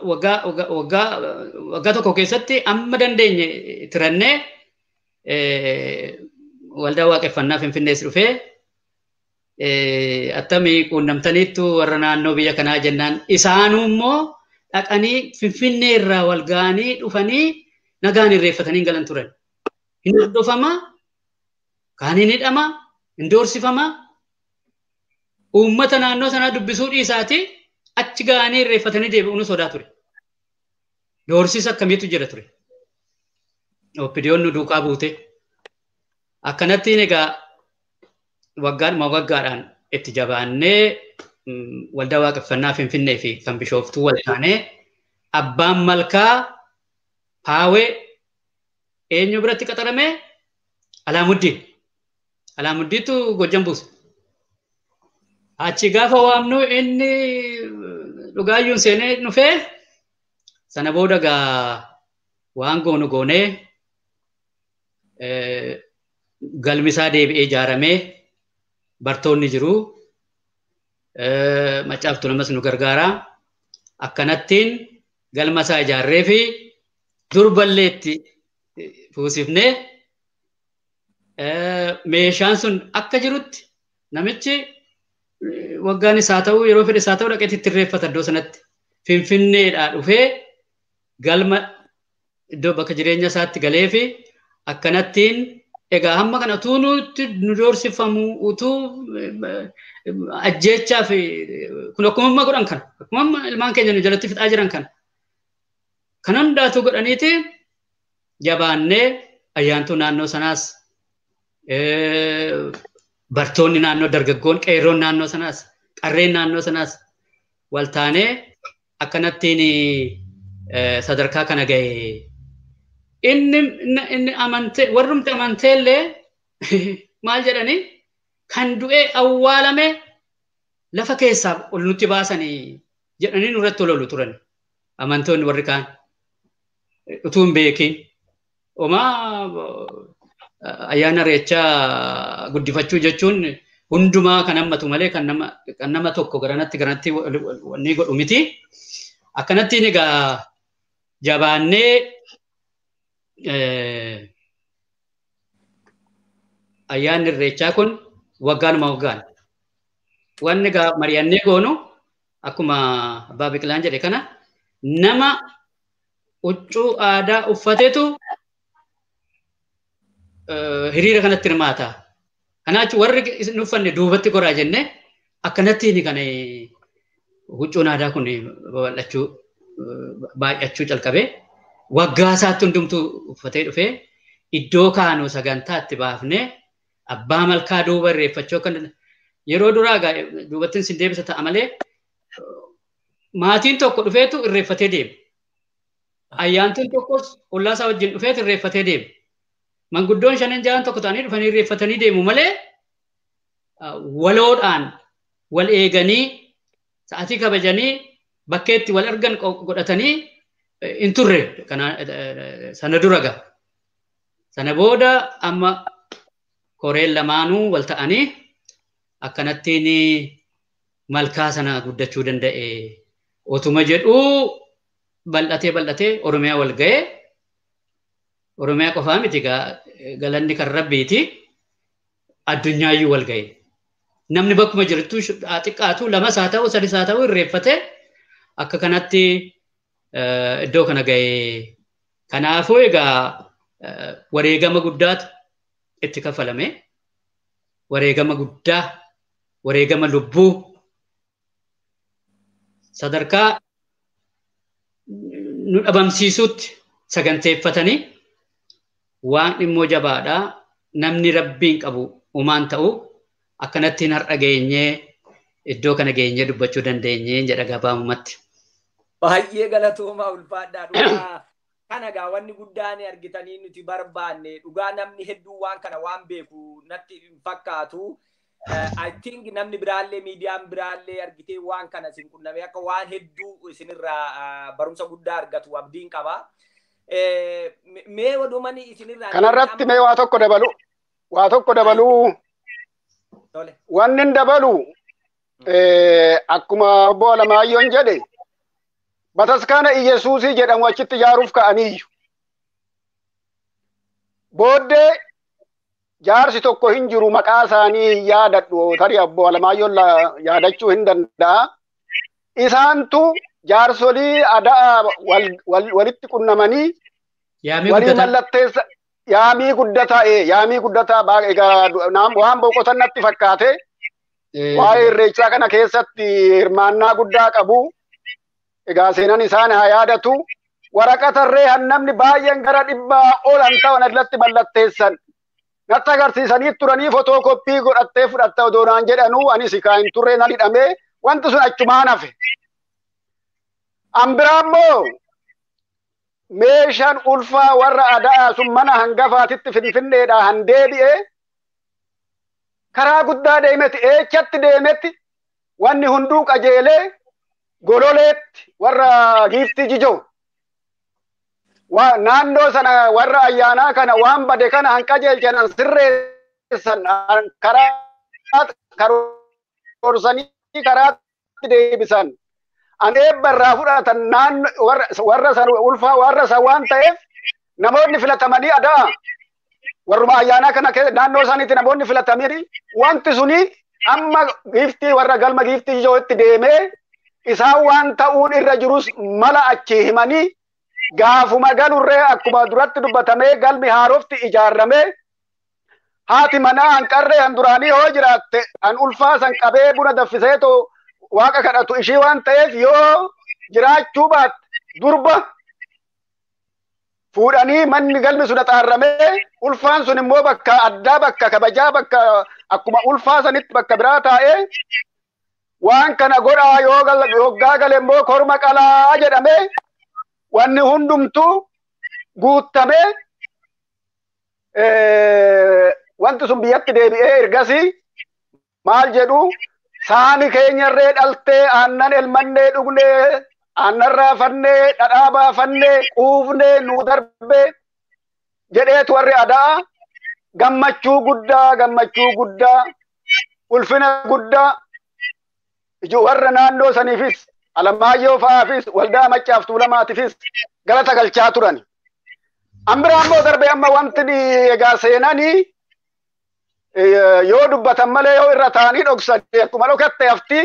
waggaa tokko keessatti amma dandeenye tirannee waldaa waaqeffannaa Finfinnees dhufee attamii quunnamtaniittu warra naannoo biyya kanaa jennaan isaanuu immoo dhaqanii Finfinnee irraa wal ga'anii dhufanii nagaan irreeffatanii galan turan. Hin hordofama, kaan hin hidhama, hin doorsifama. Uummata naannoo sanaa dubbisuu dhiisaati achi ga'anii irreeffatanii deebi'uun sodaa ture. Doorsisa akkamiitu jira ture. Oppidiyoon nu duukaa buute. Akkanattiin egaa waggaadhaan itti jabaannee waldaa waaqeffannaa Finfinnee fi kan bishooftuu wal taanee abbaan malkaa Paawwee eenyu biratti qaxarame Alaamuddiitu Gojjam buuse. Achi gaafa waamnu inni dhugaayyuun seenee dhufee sana booda gaa waan goonu goonee galmisaa deebi'ee ijaaramee bartoonni jiru. Maccaaf Tuulamas nu gargaara. Akkanattiin galma isaa ijaarree fi durballeetti fuusifnee meeshaan sun akka jirutti namichi waggaan isaa ta'u yeroo fedhe isaa ta'u dhaqeetti itti irreeffata iddoo sanatti. Finfinneedhaa dhufee galma iddoo bakka jireenya isaatti galee fi akkanattiin egaa hamma kana utuu nuti nu doorsifamu utuu ajjechaa fi kun akkuma godhan kana akkuma ilmaan keenya nu jalatti fixaa jiran kana kan hundaatu godhaniiti jabaannee ayyaantuu naannoo sanaas bartoonni naannoo dargaggoon qeerroon naannoo sanaas qarreen naannoo sanaas waltaanee akkanattiin sadarkaa kana ga'e inni amante warrumti amanteellee maal jedhani kan du'e awwaalame lafa keessaa ol nutti baasanii jedhanii nurratti lolu turan amantoonni warri kaan utuu hin beekin omaa ayyaana irreechaa guddifachuu jechuun hundumaa kan hammatu malee kan nama tokko garanatti wanni godhu miti akkanattiin egaa jabaannee ayyaanni irreechaa kun waggaanuma waggaan wanni egaa mari'annee goonu akkuma abbaa Biqilaan jedhe kana nama huccuu aadaa uffateetu hiriira kanatti hirmaata. Kanaaf warri isin uffanne duubatti goraa jenne akkanattiin kan huccuun aadaa kun baay'achuu calqabee waggaa isaatti hundumtuu uffatee dhufee iddoo kaanu sagantaatti baafnee abbaa malkaa duuba irreeffachuu kan yeroo duraa duubattiin sin deebisa ta'a malee maatiin tokko dhufeetu irreeffatee deema. Ayyaantuun tokkos ollaasaa wajjin dhufeetu irreeffatee deema. Manguddoon shanan ja'an tokko ta'anii dhufanii irreeffatanii deemu malee waloodhaan wal eeganii sa'atii kabajanii bakkeetti wal argan godhatanii hin turre sana dura gaa. Sana booda amma koreen lamaanuu wal ta'anii akkanattiin malkaa sana guddachuu danda'e otuma jedhuu bal'atee Oromiyaa wal ga'ee Oromiyaa qofaa miti galanni kan Rabbiiti addunyaayyuu wal ga'e. Namni bakkuma jirtu xiqqaatu lamas haa ta'u sadis haa ta'u irreeffate akka kanatti iddoo kana ga'e. Kanaafuu egaa wareegama guddaatu itti kafalame. Wareegama guddaa, wareegama lubbuu sadarkaa nu dhabamsiisutti saganteeffatanii waan immoo jabaadhaa namni rabbiin qabu uumaan ta'u akkanattiin har'a geenyee iddoo kana geenyee dubbachuu dandeenyee jedha gabaabumatti. Baay'ee galatoomaa ulfaadhaa dhugaa kana gaa wanni guddaan argitanii nuti barbaanne dhugaa namni hedduu waan kana waan beeku natti hin fakkaatu. I think namni biraallee miidiyaan biraallee argitee waan kana isin qunnamee akka waan hedduu isinirraa barumsa guddaa argatu abdiin qaba. Mee wadumani isinirraa kanarratti mee waa tokko dabalu wanni dabalu akkuma obbo Alamaayyoon jedhe bataskaana Iyesuusii jedhamu achitti ijaaruuf ka'aniiyyu booddee jaarsi tokko hin jiru maqaa isaanii hin yaadadhu tarii obbo Alamaayyoon yaadachuu hin danda'a isaantu jaarsolii aadaa walitti qunnamanii walii mallatteessa yaamii guddataa waan boqotannatti fakkaate waa'ee irreechaa kana keessatti hirmaannaa guddaa qabu egaa seenan isaan haa yaadatu waraqatarree hannamni baay'een gara 100 ol ta'an irratti mallatteessan natti agarsiisanii turanii fotookoppii godhattee fudhatta odoonaan jedhanuu anis kaa hin turre nan hidhamee wanti sun achumaan hafe. Ambiraammoo meeshaan ulfaa warra aadaa sun mana hangafaatitti Finfinneedhaa han deebi'ee karaa guddaa deemeti eechatti deemetti wanni hunduu qajeelee gololeetti warra giiftii jijoo naannoo sana warra ayyaanaa kana waan bade kana han qajeelchanan sirreessan karoorsanii karaatti deebisan. Anee barraa fudhatan warra san ulfaa warra san waan ta'eef namoonni filatamanii aadaa warruma ayyaanaa kana naannoo isaaniitti namoonni filatamanii wanti suni amma giftii warra galma giftii yoo itti deemee isaan waan ta'uun irra jirus mala achi himanii gaafuma galurree akkuma duratti dubbatamee galmi haarofti ijaarramee haati manaa hanqarree handuraanii hoo jiraatte an ulfaa san qabee buna daffiseetoo waaqa kadhatu ishii waan ta'eef yoo jiraachuu baatte durba fuudhanii manni galmi sun xaarramee ulfaan sun immoo bakka addaa bakka kabajaa bakka akkuma ulfaa sanitti bakka biraa taa'ee waan kana godhaa yoo gaagale immoo korma qalaa jedhamee wanni hundumtuu guuttamee wanti sun biyyatti deebi'ee ergasii maal jedhu saani keenyarree dhaltee aannan elmannee dhugnee aannan raafannee dhadhaa baafannee quufnee nuu darbee jedheetu warri adaa gammachuu guddaa ulfina guddaa warra naannoo saniifis Alamaayyoo fa'aafis waldaa Maccaaf Tuulamaatiifis galata galchaa turani. Ambiraan immoo darbee amma wanti egaa seenanii yoo dubbatan malee yoo irra taa'anii dhoksanii akkuma dhokatte hafti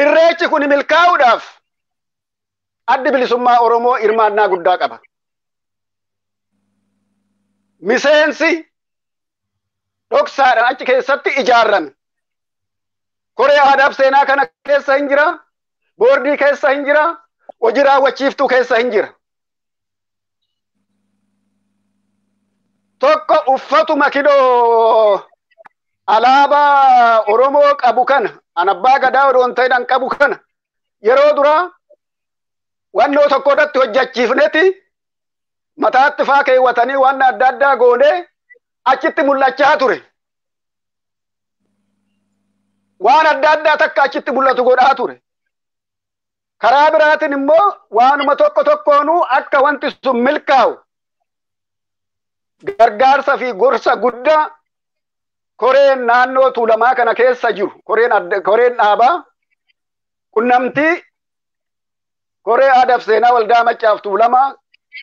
irreechi kun milkaa'uudhaaf addi bilisummaa Oromoo hirmaannaa guddaa qaba. Miseensi dhoksaadhaan achi keessatti ijaarrame. Koree aadaaf seenaa kana keessa hin jira, boordii keessa hin jira, hojii raawwachiiftuu keessa hin jira. Tokko uffatuma kidoo alaabaa Oromoo qabu kana, an abbaa gadaa odoon ta'edhaan qabu kana yeroo duraa wannoo tokko irratti hojjechiifneti mataatti faa keewwatanii waan adda addaa goonee achitti mul'achaa ture. Waan adda addaa takka achitti mul'atu godhaa ture. Karaa biraatiin immoo waanuma tokkoonuu akka wanti sun milkaa'u gargaarsa fi gorsa guddaa koreen naannoo Tuulamaa kana keessa jiru koreen dhaabaa qunnamtii koree aadaaf seenaa waldaa Maccaaf Tuulamaa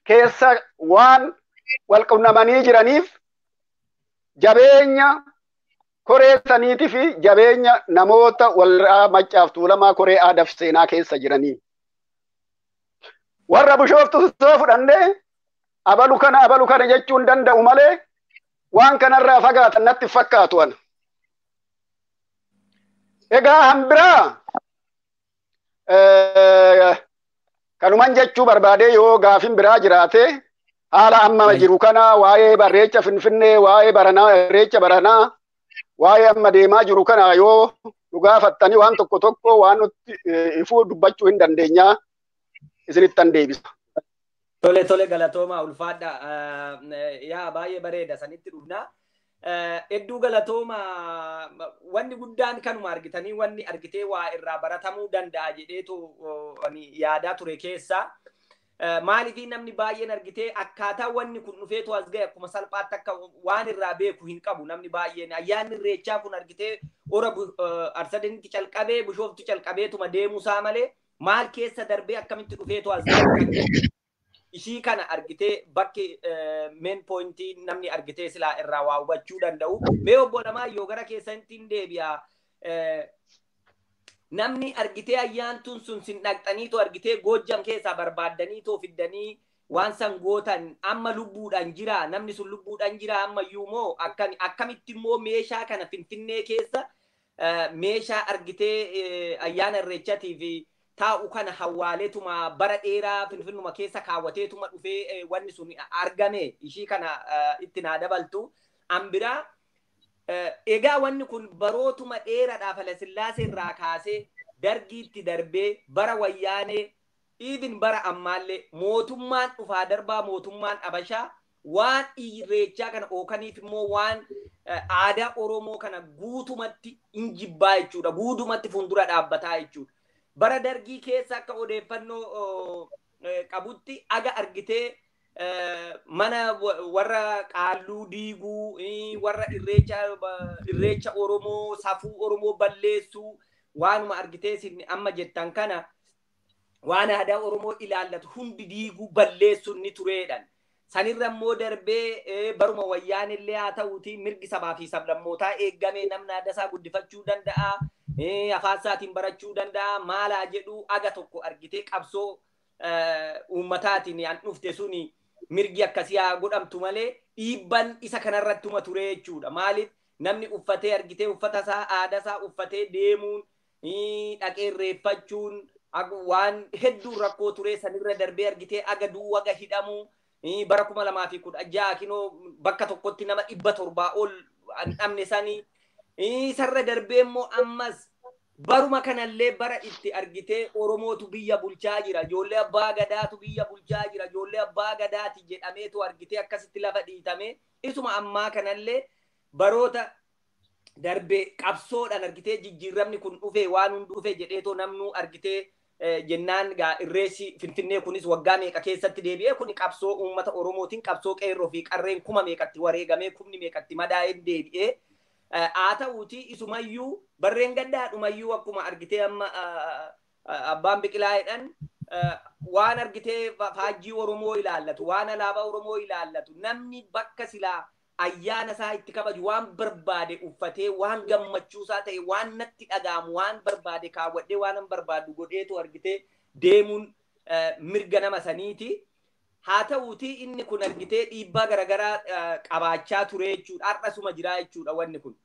keessa waan wal qunnamanii jiraniif jabeenya koree saniitii fi jabeenya namoota waldaa Maccaaf Tuulamaa koree aadaaf seenaa keessa jiranii. Warra Bishooftu soo fudhannee abalu kana jechuun danda'u malee waan kanarraa fagaatan natti fakkaatu ana. Egaa hambiraa kanuman jechuu barbaadee yoo gaafin biraa jiraate haala amma jiru kana waa'ee barreecha Finfinnee waa'ee baranaa irreecha baranaa waa'ee amma deemaa jiru kana yoo nu gaafattanii waan tokko waan nuti ifuu dubbachuu hin dandeenyaa isinittan deebisa. Tole galatooma ulfaadha yaa baay'ee bareeda sanitti dhufna. Hedduu galatooma wanni guddaan kanuma argitanii wanni argitee waa irraa baratamuu danda'a jedheetu yaadaa ture keessa. Maaliif namni baay'een argitee akkaataa wanni kun dhufeetu as ga'e akkuma salphaatti akka waan irraa beeku hin qabu namni baay'een ayyaanni irreechaa kun argitee ora Arsadenitti calqabee Bishooftu calqabeetuma deemuusaa malee maal keessa darbee akkamitti dhufeetu as ga'e ishii kana argitee bakki main pointii namni argitee silaa irraa waa hubachuu danda'u. Mee obbo Lamaa yoo gara keessanitti deebi'a. Namni argitee ayyaantuun sun sin dhaqxaniitu argitee Goojjam keessaa barbaaddaniitu fiddanii waan san gootan amma lubbuudhaan jira namni sun lubbuudhaan jira amma iyyuu moo akkamitti immoo meeshaa kana Finfinnee keessa meeshaa argitee ayyaana irreechatii fi taa'u kana hawwaaleetuma bara dheeraa Finfinnuma keessa kaawwateetuma dhufee wanni sun argame ishii kana itti naa dabaltu ambiraa. Egaa wanni kun barootuma dheeraadhaaf Hayilasillaasee irraa kaasee dargiitti darbee bara wayyaanee even bara ammaallee mootummaan dhufaa darbaa mootummaan Habashaa waan irreechaa kana ookaniif immoo waan aadaa Oromoo kana guutumatti injibbaa jechuudha. Guutumatti fuuldura dhaabbataa jechuudha. Bara dargii keessa akka odeeffannoo qabutti aga argitee mana warra qaalluu diiguu warra irreecha Oromoo safuu Oromoo balleessuu waanuma argitee sin amma jettan kana waan aadaa Oromoo ilaallatu hundi diiguu balleessuun ni tureedhan. sanirra immoo darbee baruma wayyaan illee haa ta'uuti mirgi sabaa fi sablammootaa eeggamee namni adda isaa guddifachuu danda'a. Afaan isaatiin barachuu danda'a. Maalaa jedhu aga tokko argitee qabsoo uummataatiin an dhufte suni mirgi akkasii haa godhamtu malee dhiibban isa kanarrattuma ture jechuudha. Maaliif namni uffatee argitee uffata isaa aadaa isaa uffatee deemuun dhaqee irreeffachuun waan hedduu rakkoo ture sanirra darbee argitee aga du'uu aga hidhamuu bara 2016 kinoo bakka tokkotti nama 700 ol dhabne sanii isarra darbee immoo ammas baruma kanallee bara itti argitee Oromootu biyya bulchaa jira, ijoollee abbaa gadaatu biyya bulchaa jira, ijoollee abbaa gadaati jedhameetu argitee akkasitti lafa dhiitame isuma ammaa kanallee baroota darbee qabsoodhaan argitee jijjiiramni kun dhufe waan hundi dhufe jedheetoo namnu argitee jennaan irreessi Finfinnee kunis waggaa meeqa keessatti deebi'ee kun qabsoo uummata Oromootiin qabsoo qeerroo fi qarreen kuma meeqatti wareegamee kumni meeqatti madaa'ee deebi'ee haa ta'uuti isumayyuu barreen gaddaadhumayyuu akkuma argitee amma abbaan Biqilaa'eedhaan waan argitee faajjii Oromoo ilaallatu waan alaabaa Oromoo ilaallatu namni bakka silaa ayyaana isaa itti kabaju waan barbaade uffatee waan gammachuusaa ta'e waan natti dhagaamu waan barbaade kaawwadhee waan barbaadu godheetu argitee deemuun mirga nama saniiti. Haa ta'uuti inni kun argitee dhiibbaa garaagaraa qabaachaa ture jechuudha. Har'asuma jira jechuudha wanni kun.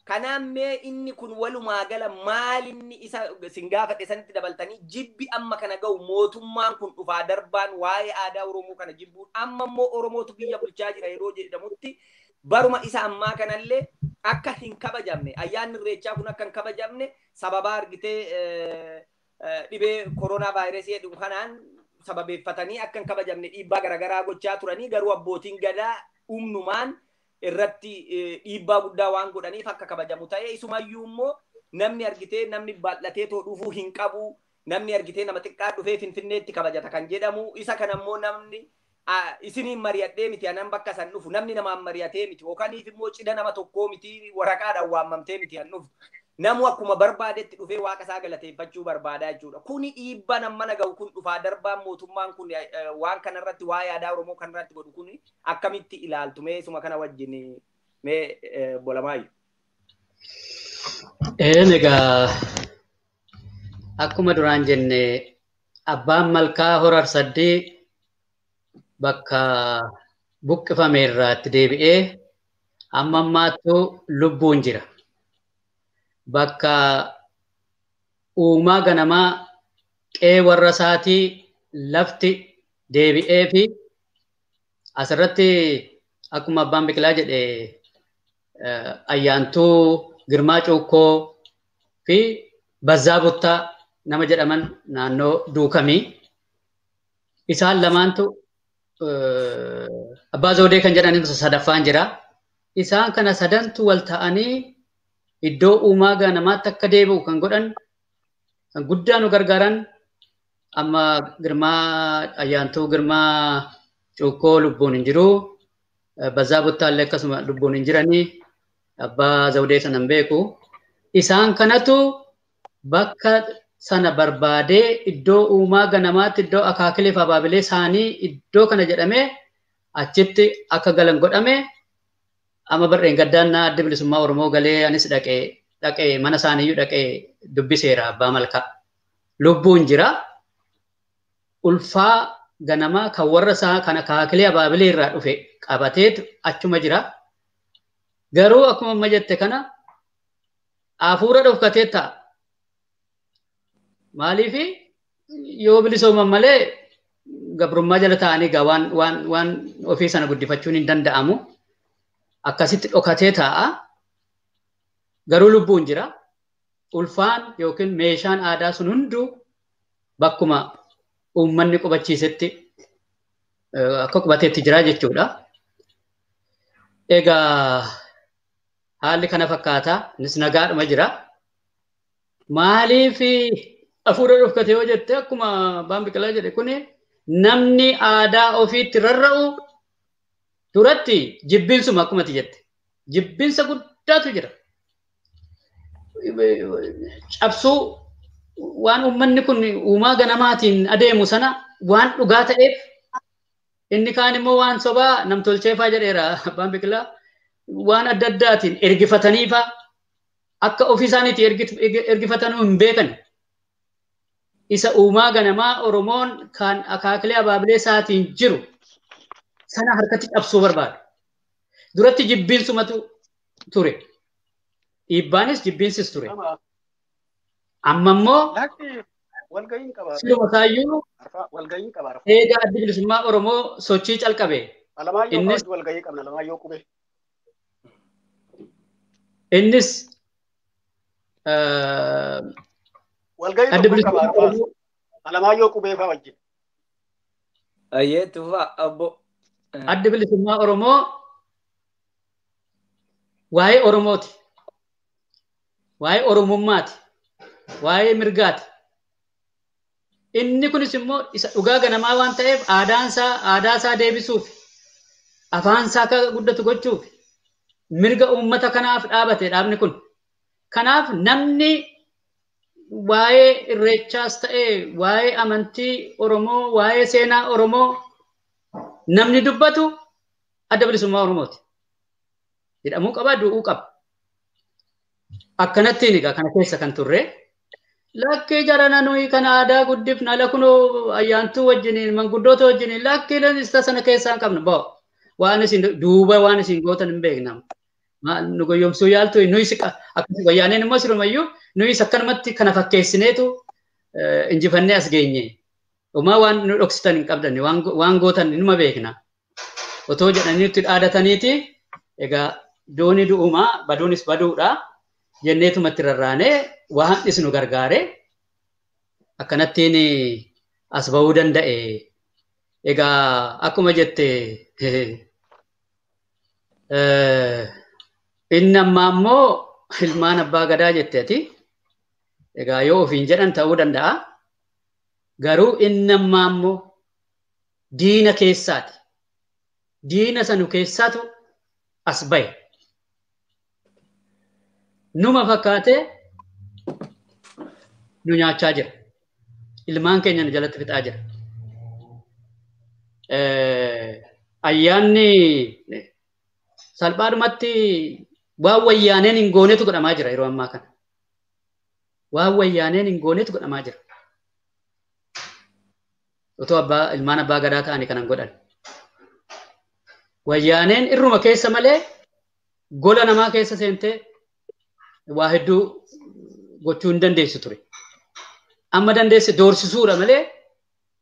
Kanaammee inni kun walumaa gala maalinni isa sin gaafadhe sanitti dabaltanii jibbi amma kana ga'u mootummaan kun dhufaa darbaan waa'ee aadaa Oromoo kana jibbuun amma immoo Oromootu biyya bulchaa jira yeroo jedhamutti baruma isa ammaa kanallee akka hin kabajamne ayyaanni irreechaa kun akka hin kabajamne sababa argitee dhibee koronaa vaayirasii jedhu kanaan sababeeffatanii akka hin kabajamne dhiibbaa garaagaraa gochaa turanii garuu abbootiin gadaa humnumaan irratti dhiibbaa guddaa waan godhaniif akka kabajamu ta'ee isumayyuu immoo namni argitee namni bal'atee too dhufuu hin qabu namni argitee nama xiqqaa dhufee Finfinneetti kabajata kan jedhamu isa kana immoo namni isiniin mari'adhee miti anan bakka san dhufu namni namaan mari'atee miti yookaaniif immoo cidha nama tokkoo miti waraqaadhaan waammamtee miti an dhufu namu akkuma barbaadetti dhufee waaqa isaa galateeffachuu barbaadaa jechuudha. Kuni dhiibbaan amma naga'u kun dhufaa darbaan mootummaan kun waan kanarratti waa'ee aadaa Oromoo kanarratti godhu kun akkamitti ilaaltu mee isuma kana wajjin mee Bolamaayu. Egaa akkuma duraan jenne abbaan malkaa horar saddee bakka buqqifame irraatti deebi'ee amma ammaattuu lubbuun jira. Bakka uumaa ganamaa qe'ee warra isaatii lafti deebi'ee fi asirratti akkuma abbaan Biqilaa jedhe Ayyaantuu Girmaa Cuukkoo fi Bazzaa Buttaa nama jedhaman naannoo Duukamii isaan lamaantu Abbaa Zawudee kan jedhanin sadaffaan jira. Isaan kana sadantu wal ta'anii iddoo uumaa ganamaatti akka deebi'u kan godhan kan guddaa nu gargaaran amma Girmaa Ayyaantuu Girmaa Cuukkoo lubbuun hin jiru. Bazzaa Buttaa illee akkasuma lubbuun hin jiranii. Abbaa Zawudee sana hin beeku. Isaan kanatu bakka sana barbaadee iddoo uumaa ganamaatti iddoo akaakilee fi abaabilee isaanii iddoo kana jedhamee achitti akka galan godhame amma barreen gaddaannaa adda bilisummaa Oromoo galee anis dhaqee mana isaaniiyyuu dhaqee dubbiseera abbaa malkaa. Lubbuun jira. Ulfaa ganamaa kan warra isaa kan akaakilee abaabilee irraa dhufe qabateetu achuma jira. Garuu akkuma amma jette kana hafuura dhufkatee ta'a. Maaliif yoo bilisooman malee gabrummaa jala ta'anii egaa waan ofii sana guddifachuun hin danda'amu. Akkasitti dhokatee ta'a. Garuu lubbuun jira. Ulfaan yookiin meeshaan aadaa sun hunduu bakkuma uummanni qubachiisetti akka qubateetti jira jechuudha. Egaa haalli kana fakkaataa innis nagaadhuma jira. Maaliif hafuura dhufkate yoo jette akkuma abbaan Biqilaa jedhe kuni namni aadaa ofiitti rarra'u duratti jibbinsuma akkumatti jette. Jibbinsa guddaatu jira. Cabsuu waan uummanni kun uumaa ganamaatiin adeemu sana waan dhugaa ta'eef Inni kaan immoo waan sobaa namtolcheefaa jedheera abbaan biqilaa waan adda addaatiin ergifataniifaa akka ofii isaaniitti ergifatanuu hin beekan. Isa uumaa ganamaa Oromoon kan akaakilee abaabilee isaatiin jiru sana harkatti cabsuu barbaadu. Duratti jibbiinsumatu ture. Dhiibbaanis jibbiinsis ture. Amma immoo siluma kaayyuu eega addi bilisummaa Oromoo sochii calqabe. Innis addi bilisummaa Oromoo Alamaayyoo Qubeefaa wajjin. Ayyeetufa abbo. Addi bilisummaa Oromoo waa'ee Oromooti. Waa'ee Oromummaati. Waa'ee mirgaati. Inni kunis immoo isa dhugaa ganamaa waan ta'eef aadaa isaa deebisuuf afaan isaa akka guddatu gochuuf mirga uummata kanaaf dhaabate dhaabni kun. Kanaaf namni waa'ee irreechaas ta'ee waa'ee amantii Oromoo waa'ee seenaa Oromoo namni dubbatu adda bilisummaa Oromooti. Jedhamuu qaba du'uu qaba. Akkanattiin egaa kana keessa kan turre lakkee jarana nuyi kan aadaa guddifna lakunoo ayyaantuu wajjiniin manguddoota wajjiniin lakkee lista sana keessaa hin qabnu bo'o waan isin duuba waan isin gootan hin beeknam. Nu goyyomsuu yaaltu nuyi akkasii wayyaaneen immoo sirumayyuu nuyi akkanumatti kana fakkeessineetu injifannee as geenye. Uumaa waan nu dhoksitan hin qabdanne waan gootan numa beekna. Otoo jedhaniitti dhaadataniiti egaa dooni du'umaa baduunis baduudha jenneetumatti rarraanee waan isnu gargaare akkanattiin as ba'uu danda'e. Egaa akkuma jette inni ammaa immoo ilmaan abbaa gadaa jette ati. Egaa yoo ofiin jedhan ta'uu danda'a. Garuu inni ammaa immoo diina keessaati. Diina sanu keessaatu as bahe. Numa fakkaatee nu nyaachaa jira. Ilmaan keenya nu jalatti fixaa jira. Ayyaanni salphaadhumatti waan wayyaaneen hin goonetu godhamaa jira yeroo ammaa kana. Waan wayyaaneen hin goonetu godhamaa jira. Otoo ilmaan abbaa gadaa ta'anii kanan godhan. Wayyaaneen irruma keessa malee gola namaa keessa seentee waa hedduu gochuu hin dandeessu ture. Amma dandeesse doorsisuudha malee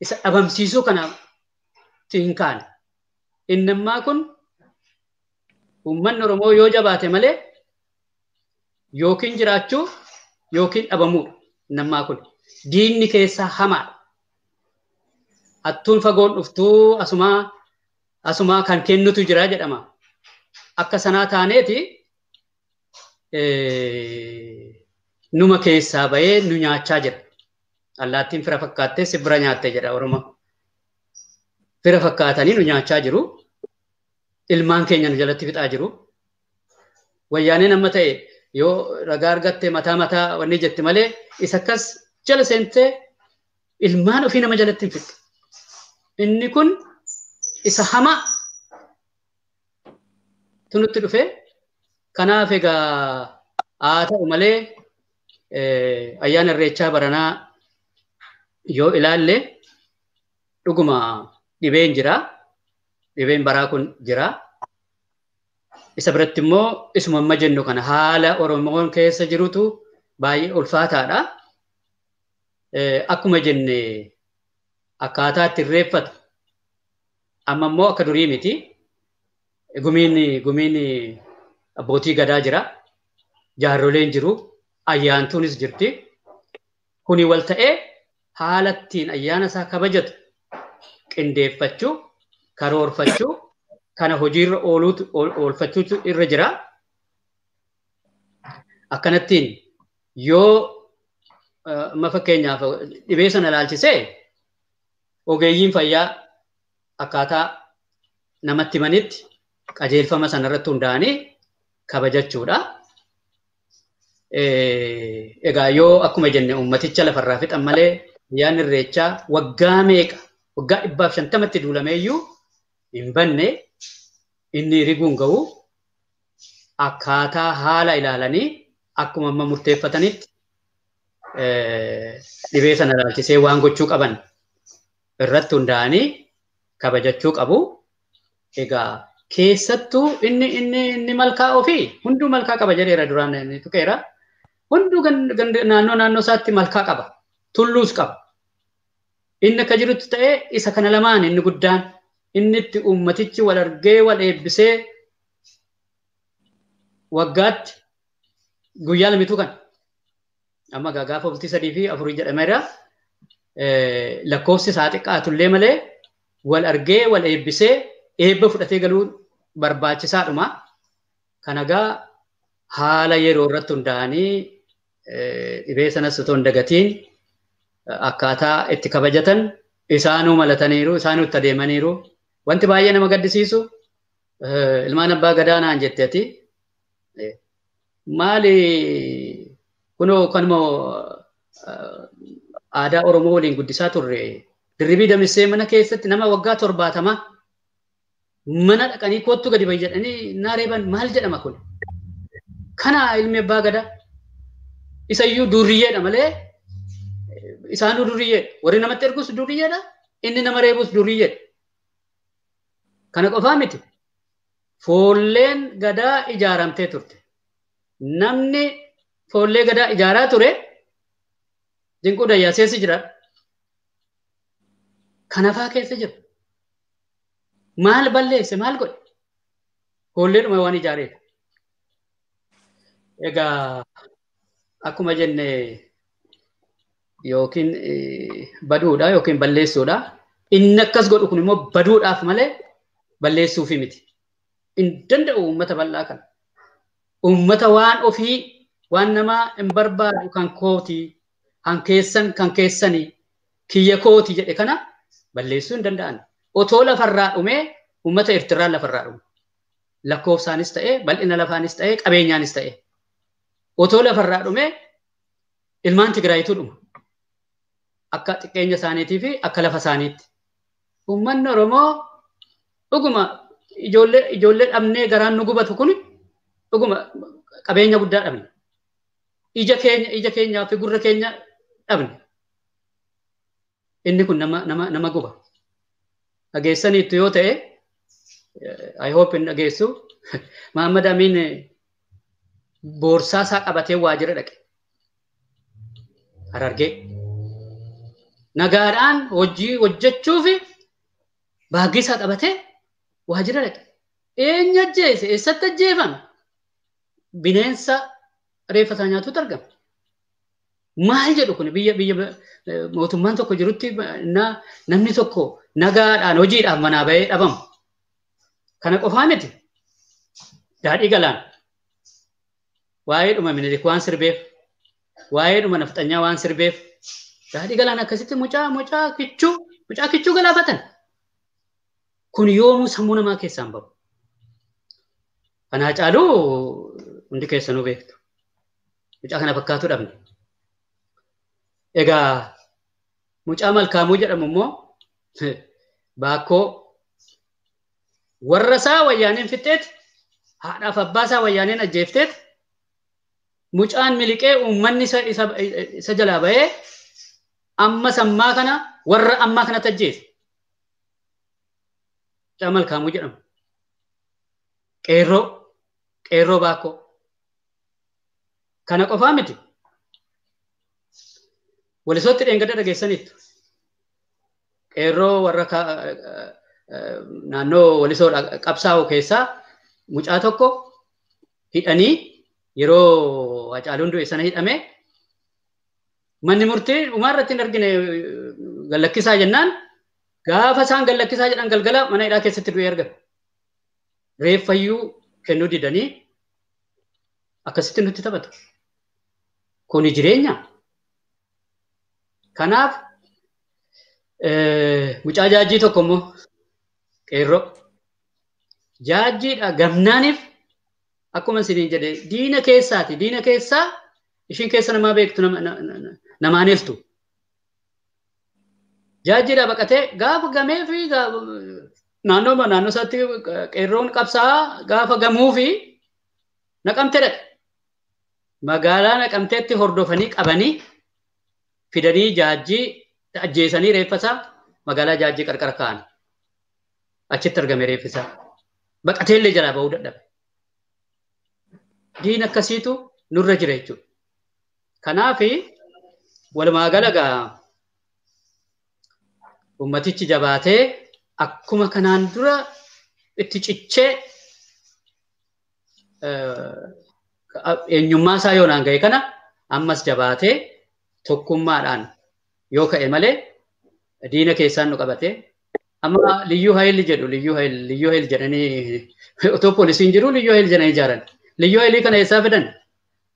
isa dhabamsiisuu kanaaf hin kaane. Inni ammaa kun uummanni Oromoo yoo jabaate malee yookiin jiraachuu yookiin dhabamuudha. Inni ammaa kun diinni keessaa hamaadha. Hattuun fagoon dhuftuu asumaa kan kennutu jira jedhama. Akka sanaa taaneeti numa keessaa bahee nu nyaachaa jira. Allaattiin fira fakkaattee si bira nyaatte jedha Oromoo. Fira fakkaatanii nu nyaachaa jiru. Ilmaan keenya nu jalatti fixaa jiru. Wayyaaneen amma ta'e yoo ragaa argatte mataa wanni jette malee isa akkas jala seentee ilmaan ofii nama jalatti hin fixxe. Inni kun isa hamaa tunutti dhufe. Kanaaf egaa haa ta'u malee ayyaana irreechaa baranaa yoo ilaalle dhuguma dhibeen jira. Dhibeen baraa kun jira. Isa biratti immoo isuma amma jennu kana haala Oromoon keessa jirutu baay'ee ulfaataadha. Akkuma jenne akkaataa itti irreeffatu amma immoo akka durii miti. Gumiin abbootii gadaa jira. Jaarroleen jiru. Ayyaantuunis jirti. Kuni wal ta'ee haala ittiin ayyaana isaa kabajatu qindeeffachuu, karoorfachuu, kana hojiirra oolfachuutu irra jira. Akkanattiin yoo amma fakkeenyaaf dhibee sana ilaalchisee ogeeyyiin fayyaa akkaataa namatti himanitti qajeelfama sanarratti hundaa'anii kabajachuudha. Egaa yoo akkuma jenne ummaticha lafarraa fixan malee ayyaanni irreechaa waggaa meeqa waggaa 150tti duulameeyyuu hin banne inni riguun ga'u akkaataa haala ilaalanii akkuma amma murteeffatanitti dhibee sana ilaalchisee waan gochuu qaban irratti hundaa'anii kabajachuu qabu. Egaa keessattuu inni malkaa ofii hunduu malkaa qaba jedheera duraan inni tuqeera. Hunduu naannoo isaatti malkaa qaba. Tulluus qaba. Inni akka jirutti ta'ee isa kana lamaan inni guddaan inni itti ummatichi wal argee wal eebbisee waggaatti guyyaa lamitu kan amma gaafa bultii 3 fi 4 jedhameera. Lakkoofsi isaa xiqqaatullee malee wal argee wal eebbisee eebba fudhatee galuu barbaachisaadhuma. Kan egaa haala yeroo irratti hundaa'anii dhibee sanas otoo hin dagatiin akkaataa itti kabajatan isaanuu malataniiru, isaanuu itti adeemaniiru. Wanti baay'ee nama gaddisiisu ilmaan abbaa gadaa naan jette ati maali kunoo kanuma aadaa Oromoo waliin guddisaa turre Dirribii Damissee mana keessatti nama waggaa 70 mana dhaqanii kottu gadi ba'i jedhanii naareeban maal jedhama kun? Kana ilmi abbaa gadaa isayyuu durriyyeedha malee isaanuu durriyyeedha. Warri namatti ergus durriyyeedha. Inni nama reebus durriyyeedha. Kana qofaa miti. Foolleen gadaa ijaaramtee turte. Namni foollee gadaa ijaaraa ture Dinquu Dayyaaseessi jira. Kanafaa keessa jiru. Maal balleesse maal godhe? Foolleedhuma waan ijaareedha. Egaa akkuma jenne yookiin baduudha yookiin balleessuudha. Inni akkas godhu kun immoo baduudhaaf malee balleessuufi miti. Hin danda'u uummata bal'aa kana. Uummata waan ofii waan namaa hin barbaadu kan kooti kan keessanii kiyya kooti jedhe kana balleessuu hin danda'an. Otoo lafarraa dhumee uummata Eertiraa lafarraa dhume. Lakkoofsaanis ta'ee bal'ina lafaanis ta'ee qabeenyaanis ta'ee. Otoo lafarraa dhumee ilmaan Tigraayituu dhuma. Akka xiqqeenya isaaniitii fi akka lafa isaaniitti. Uummanni Oromoo dhuguma ijoollee dhabnee garaan nu gubatu kun dhuguma qabeenya guddaa dhabne. Ija keenyaa fi gurra keenya dhabne. Inni kun nama guba. Dhageessaniitu yoo ta'e I hope hin dhageessu. Mahammad Amiin boorsaa isaa qabatee waajjira dhaqe. Harargee. Nagaadhaan hojii hojjechuuf baagii isaa qabatee waajjira dhaqe. Eenyu ajjeese? Eessatti ajjeefame? Bineensa reeffa isaa nyaatutu argama. Maal jedhu kun biyya mootummaan tokko jirutti namni tokko nagaadhaan hojiidhaaf manaa bahee dhabamu. Kana qofaa miti. Daadhii Galaan. Waa'ee dhuma Minilik waan sirbeef. Waa'ee dhuma Nafxanyaa waan sirbeef. Daadhii Galaan akkasitti mucaa kichuu galaafatan. Kun yoomuu sammuu namaa keessaan bahu. Kanaa caaluu hundi keessanuu beektu. Mucaa kana fakkaatu dhabne. Egaa mucaa Malkaamuu jedhamu immoo baakkoo warra isaa wayyaaneen fixxeet haadhaaf abbaa isaa wayyaaneen ajjeefteet mucaan miliqee uummanni isa jalaa bahee amma sammaa kana warra ammaa kanatti ajjeese. Mucaa Malkaamuu jedhamu. Qeerroo baakkoo. Kana qofaa miti. Walisootti dheengadda dhageessaniitu. Qeerroo warra naannoo walisoo qabsaa'u keessaa mucaa tokko hidhanii yeroo Hacaaluun du'e sana hidhamee manni murtii dhumaarratti hin argine gallakkisaa jennaan gaafa isaan gallakkisaa jedhan galgala mana hidhaa keessatti du'ee argame. Reeffayyuu kennuu didanii akkasitti nutti taphatu. Kuni jireenya. Kanaaf mucaa jaajjii tokko immoo qeerroo. Jaajjiidha gamnaaniif akkuma isiniin jedhe diina keessaati. Diina keessaa ishiin keessa namaa beektu namaan iltu. Jaajjiidha baqatee gaafa gamee fi naannoo isaatti qeerroon qabsaa gaafa gamuu fi Naqamteedha. Magaalaa Naqamteetti hordofanii qabanii fidanii jaajjii ajjeesanii reeffasaa magaalaa jaajjii qarqara kaa'an. Achitti argame reeffisaa. Baqateellee jalaa bahuu dadhabe. Diin akkasiitu nurra jira jechuudha. Kanaaf walumaa galagaa ummatichi jabaatee akkuma kanaan dura itti cichee eenyummaa isaa yoonaan ga'e kana ammas jabaatee tokkummaadhaan yoo ka'e malee diina keessaan nu qabatee amma liyyuu hayilli jedhu liyyuu hayil jedhanii otoo poolisiin jiru liyyuu hayil jedhanii ijaaran. Liyyuu hayilii kana eessaa fidan?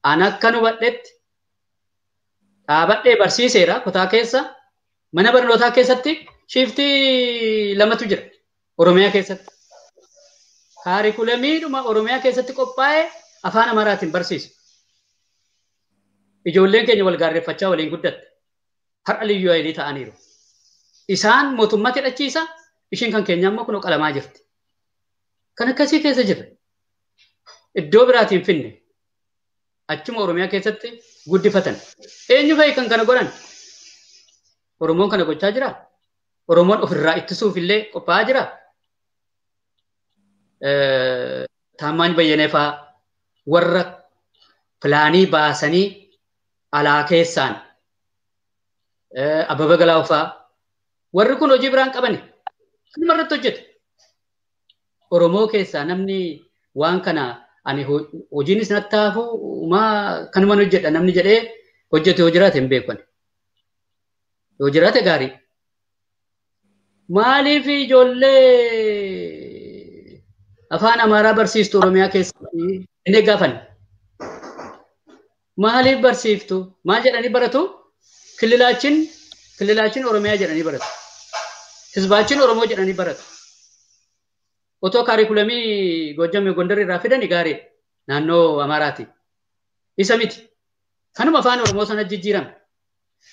An akka nu badhetti dhaabadhee barsiiseera kutaa keessa mana barnootaa keessatti shiftii lamatu jira Oromiyaa keessatti. Kaarikulamiidhuma Oromiyaa keessatti qophaa'ee afaan Amaaraatiin barsiisu. Ijoolleen keenya wal gaarreeffachaa waliin guddatte. Har'a liyyuu hayilii ta'aniiru. Isaan mootummaa hidhachiisa, ishiin kan keenya ammoo kunoo qalamaa jirti. Kan akkasii keessa jirra. Iddoo biraatiin finne. Achuma Oromiyaa keessatti guddifatan. Eenyu fa'i kan kana godhan? Oromoon kana gochaa jira. Oromoon ofirraa ittisuuf illee qophaa'aa jira. Taammaan Bayyanee fa'aa warra pilaanii baasanii alaa keessaan Abbabaa Galaaw fa'aa warri kun hojii biraan qabani. Kanuma irratti hojjetu. Oromoo keessaa namni waan kana ani hojiinis natti taafu kanuma hojjedha namni jedhee hojjetu yoo jiraate hin beekan. Yoo jiraate gaarii. Maaliif ijoollee afaan Amaaraa barsiistu Oromiyaa keessatti inni gaafan? Maaliif barsiiftu? Maal jedhanii baratu? Kililaachin Oromiyaa jedhanii baratu. Hizbaachin Oromoo jedhanii baratu. Otoo kaarikulamii Gojjamee Gondar irraa fidani gaarii naannoo Amaaraati. Isa miti. Kanuma afaan Oromoo sana jijjiirame.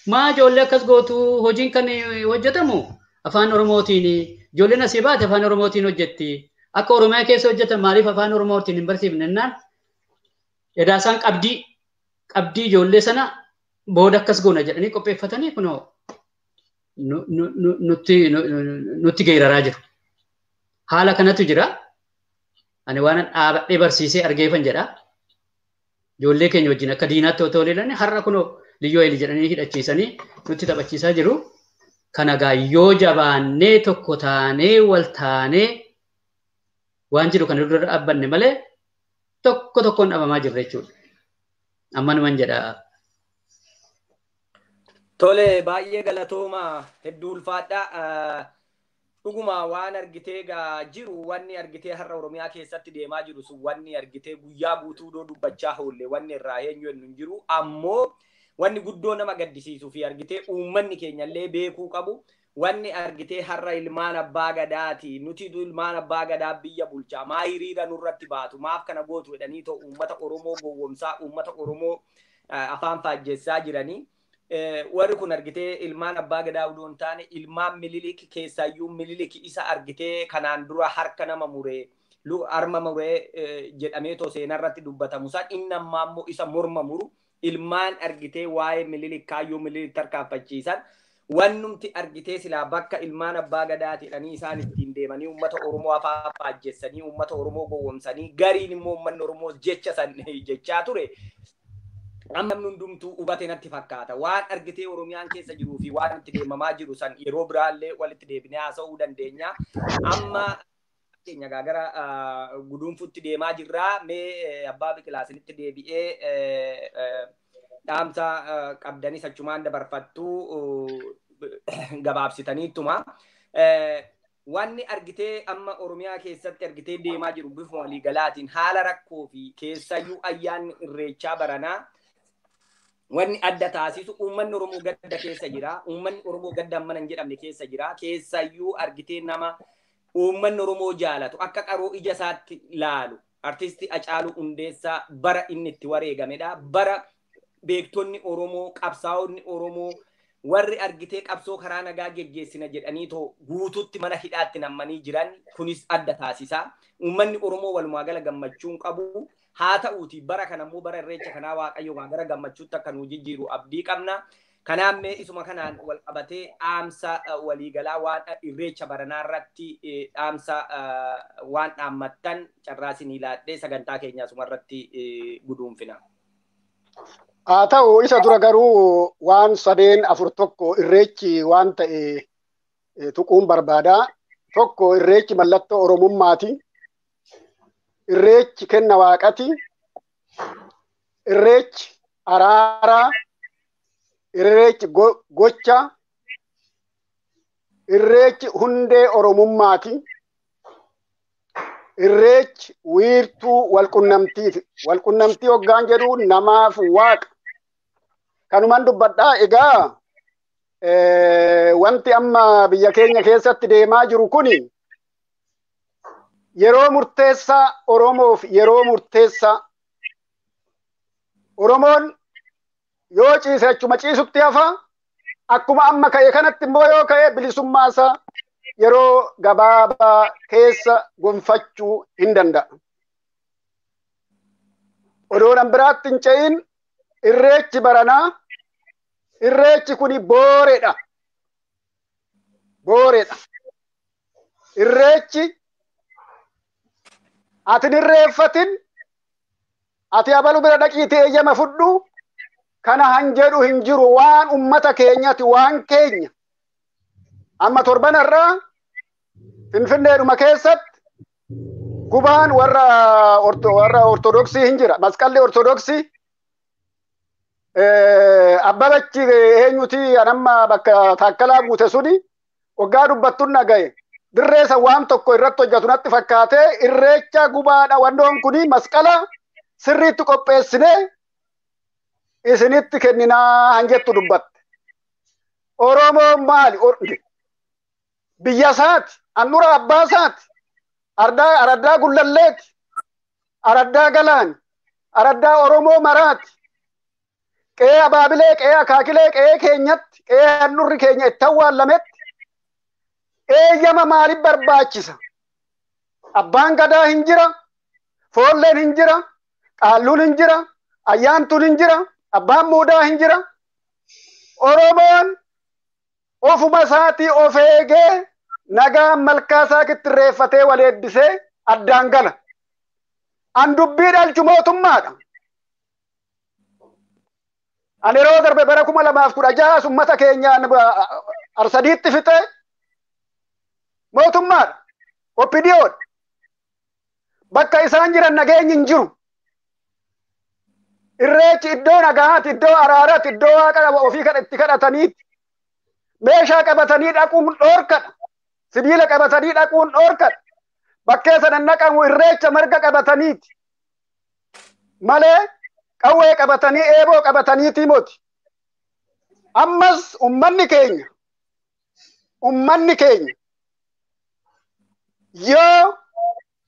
Maa ijoollee akkas gootu hojiin kan hojjetamu afaan Oromootiin ijoolleen asii baate afaan Oromootiin hojjetti. Akka Oromiyaa keessa hojjetan maaliif afaan Oromootiin hin barsiifne jennaan edaasaan qabdii ijoollee sana booda akkas goona jedhanii qopheeffatanii kunoo nutti geeraraa jiru. Haala kanatu jira. Ani waan dhaabadhee barsiisee argeefan jedha. Ijoollee keenya wajjin akka diinaatti otoo ilaalan har'a kunoo liyyuu hayilii jedhanii hidhachiisanii nutti taphachiisaa jiru. Kana gaa yoo jabaannee tokko taanee wal taanee waan jiru kana dura dhaabbanne malee tokko tokkoon dhabamaa jirra jechuudha. Ammanuman jedha. Tole baay'ee galatooma hedduu ulfaadha. Dhuguma waan argitee gaa jiru wanni argitee har'a Oromiyaa keessatti deemaa jiru sun wanni argitee guyyaa guutuu dubbachaa oolle wanni irraa eenyu hin jiru ammoo wanni guddoo nama gaddisiisuu fi argitee uummanni keenyallee beekuu qabu wanni argitee har'a ilmaan abbaa gadaati nuti ilmaan abbaa gadaa biyya bulchaa maa hiriira nurratti baatu maaf kana gootu jedhanii too uummata Oromoo gowwomsaa uummata Oromoo afaan faajjessaa jiranii. Warri kun argitee ilmaan abbaa gadaa udoon taane ilmaan Minilik keessayyuu Minilik isa argitee kanaan dura harka nama muree arma muree jedhamee too seenarratti dubbatamu san inni ammaa immoo isa morma muru ilmaan argitee waa'ee Minilik kaayyoo Minilik tarkaanfachiisan wannumti argitee silaa bakka ilmaan abbaa gadaati dhanii isaan ittiin deemanii uummata Oromoo afaan faajjessanii uummata Oromoo gowwomsanii gariin immoo uummanni Oromoo jecha san jechaa ture. Amma hundumtuu hubatee natti fakkaata. Waan argitee Oromiyaan keessa jiruu fi waan itti deemamaa jiru san yeroo biraallee walitti deebinee haasa'uu dandeenya. Amma keenya gara guduunfutti deemaa jirraa. Mee abbaa Biqilaasinitti deebi'ee dhaamsa qabdanii sachumaan dabarfattuu gabaabsitaniittuma. Wanni argitee amma Oromiyaa keessatti argitee deemaa jiru bifuma waliigalaatiin haala rakkoo fi keessayyuu ayyaanni irreechaa baranaa wanni adda taasisu uummanni Oromoo gadda keessa jira. Uummanni Oromoo gadda mana hin jedhamne keessa jira. Keessayyuu argitee nama uummanni Oromoo jaalatu akka qaroo ija isaatti laalu artisti Hacaaluu Hundeessaa bara inni itti wareegamedha. Bara beektonni Oromoo qabsaa'onni Oromoo warri argitee qabsoo karaa nagaa geggeessina jedhanii too guutuutti mana hidhaatti nammanii jiran kunis adda taasisa. Uummanni Oromoo walumaa gala gammachuun qabu. Haa ta'uuti bara kanammoo bara irreecha kanaa Waaqayyo gara gammachuutti akka nu jijjiiru abdii qabna. Kanaaf mee isuma kanaan wal qabatee dhaamsa waliigalaa waan irreecha baranaa irratti dhaamsa waan dhaammattan carraasinii laadhee sagantaa keenyaa suma irratti guduunfina. Haa ta'u isa dura garuu waan 3-4 irreechi waan ta'e tuquun barbaada. Tokko irreechi mallattoo Oromummaati. Irreechi kenna Waaqati. Irreechi araaraa. Irreechi gocha. Irreechi hundee Oromummaati. Irreechi wiirtuu walqunnamtiiti. Walqunnamtii hoggaan jedhu namaaf Waaqa. Kanumaan dubbadhaa egaa wanti amma biyya keenya keessatti deemaa jiru kuni yeroo murteessaa Oromoof yeroo murteessaa. Oromoon yoo ciise achuma ciisutti hafa akkuma amma ka'e kanatti immoo yoo ka'e bilisummaa isaa yeroo gabaabaa keessa gonfachuu hin danda'a. Odoon biraatti hin ce'in irreechi baranaa irreechi kuni booredha. Booredha. Irreechi ati irreeffatin ati abalu bira dhaqiitee eeyyama fudhu kana hanjedhu hin jiru waan ummata keenyati waan keenya. Amma torbanarraa Finfinneedhuma keessatti gubaan warra ortodoksii hin jira. Masqalli ortodoksii Abbabachi eenyuti anamma bakka Taakkalaa buute suni waggaa dubbattuun nagaye. Dirreessa waan tokko irratti hojjetu natti fakkaatee irreecha gubaadha wandoon kuni masqala sirriitti qopheessinee isinitti kenninaa hanjettu dubbatte. Oromoon maali? Biyya isaati, handhuura abbaa isaati, araddaa gullalleeti, araddaa galaani, araddaa Oromoo maraati. Qe'ee abaabilee, qe'ee akaakilee, qe'ee keenyatti, qe'ee handhuurri keenya itti awwaallametti eeyyama maaliif barbaachisa? Abbaan gadaa hin jira, foolleen hin jira, qaalluun hin jira, ayyaantuun hin jira, abbaan muudaa hin jira. Oromoon ofuma isaatii of eegee nagaan malkaa isaa kittirreeffatee wal eebbisee addaan gala. An dubbii dhalchu mootummaadha. Ani yeroo darbe bara 2016 ummata keenyaan arsadiitti fixee mootummaadha. Oppidiyoodha. Bakka isaan jiran nageenyi hin jiru. Irreechi iddoo nagaati, iddoo araaraati, iddoo waaqa ofii itti kadhataniiti. Meeshaa qabatanii dhaquun dhoorkadha. Sibiila qabatanii dhaquun dhoorkadha. Bakkee sanan naqamu irreecha marga qabataniiti. Malee qawwee qabatanii eeboo qabataniiti moti. Ammas ummanni keenya yoo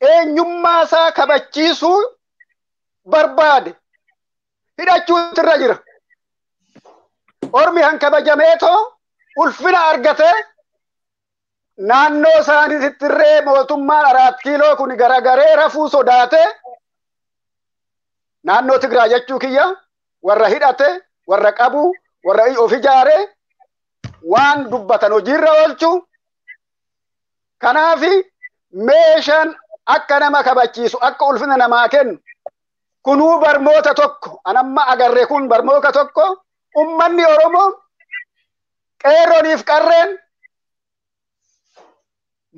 eenyummaa isaa kabachiisuu barbaade hidhachuutu irra jira. Ormi hankabajameetoo ulfina argate naannoo isaaniitti irree mootummaan 4 kiiloo kun garagaree rafuu sodaate naannoo Tigraay jechuu kiyya warra hidhate warra qabu warra of ijaare waan dubbatan hojiirra oolchu. Kanaafi meeshaan akka nama kabachiisu akka ulfina namaa kennu kunuu barmoota tokko anamma agarre kun barmoota tokko ummanni Oromoo qeerrooniif qarreen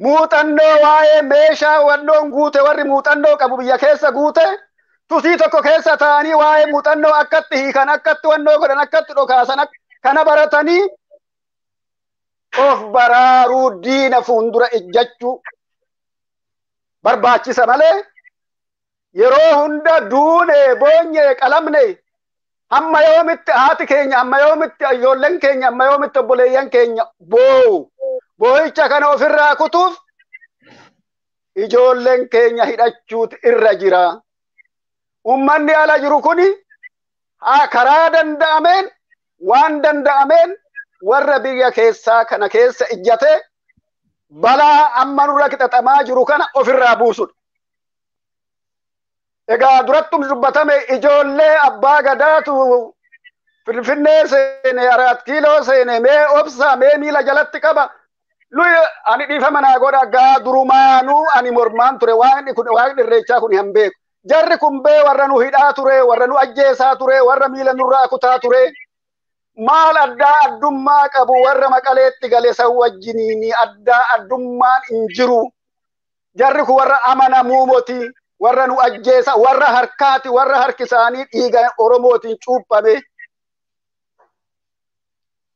muuxannoo waa'ee meeshaa wannoon guute warri muuxannoo qabu biyya keessa guute tusii tokko keessa ta'anii waa'ee muuxannoo akkatti hiikan akkatti wannoo godhan akkatti dhokaasan kana baratanii of baraaruu diina fuundura ejjachuu barbaachisa malee yeroo hunda duune boonye qalamne amma yoomitti haati keenya amma yoomitti ijoolleen keenya amma yoomitti obboleeyyan keenya boo'icha kana ofirraa kutuuf ijoolleen keenya hidhachuutu irra jira. Ummanni ala jiru kuni karaa danda'ameen waan danda'ameen warra biyya keessaa kana keessa ijjate balaa amma nurra qixaxamaa jiru kana ofirraa buusudha. Egaa durattum dubbatame ijoollee abbaa gadaatu Finfinnee seene 4 kiiloo seene mee obsa mee miila jalatti qaba. Lui ani dhiifama naa godha gaa durumaanuu ani mormaan ture waan irreechaa kun hin beeku. Jarri kun bee warra nu hidhaa ture, warra nu ajjeesaa ture, warra miila nurraa kutaa ture. Maal addaa addummaa qabu warra Maqaleetti gale san wajjiniini addaa addummaan hin jiru. Jarri kun warra amanamuu moti, warra nu ajjeesa, warra harkaati, warra harki isaanii dhiiga Oromootiin cuuphame.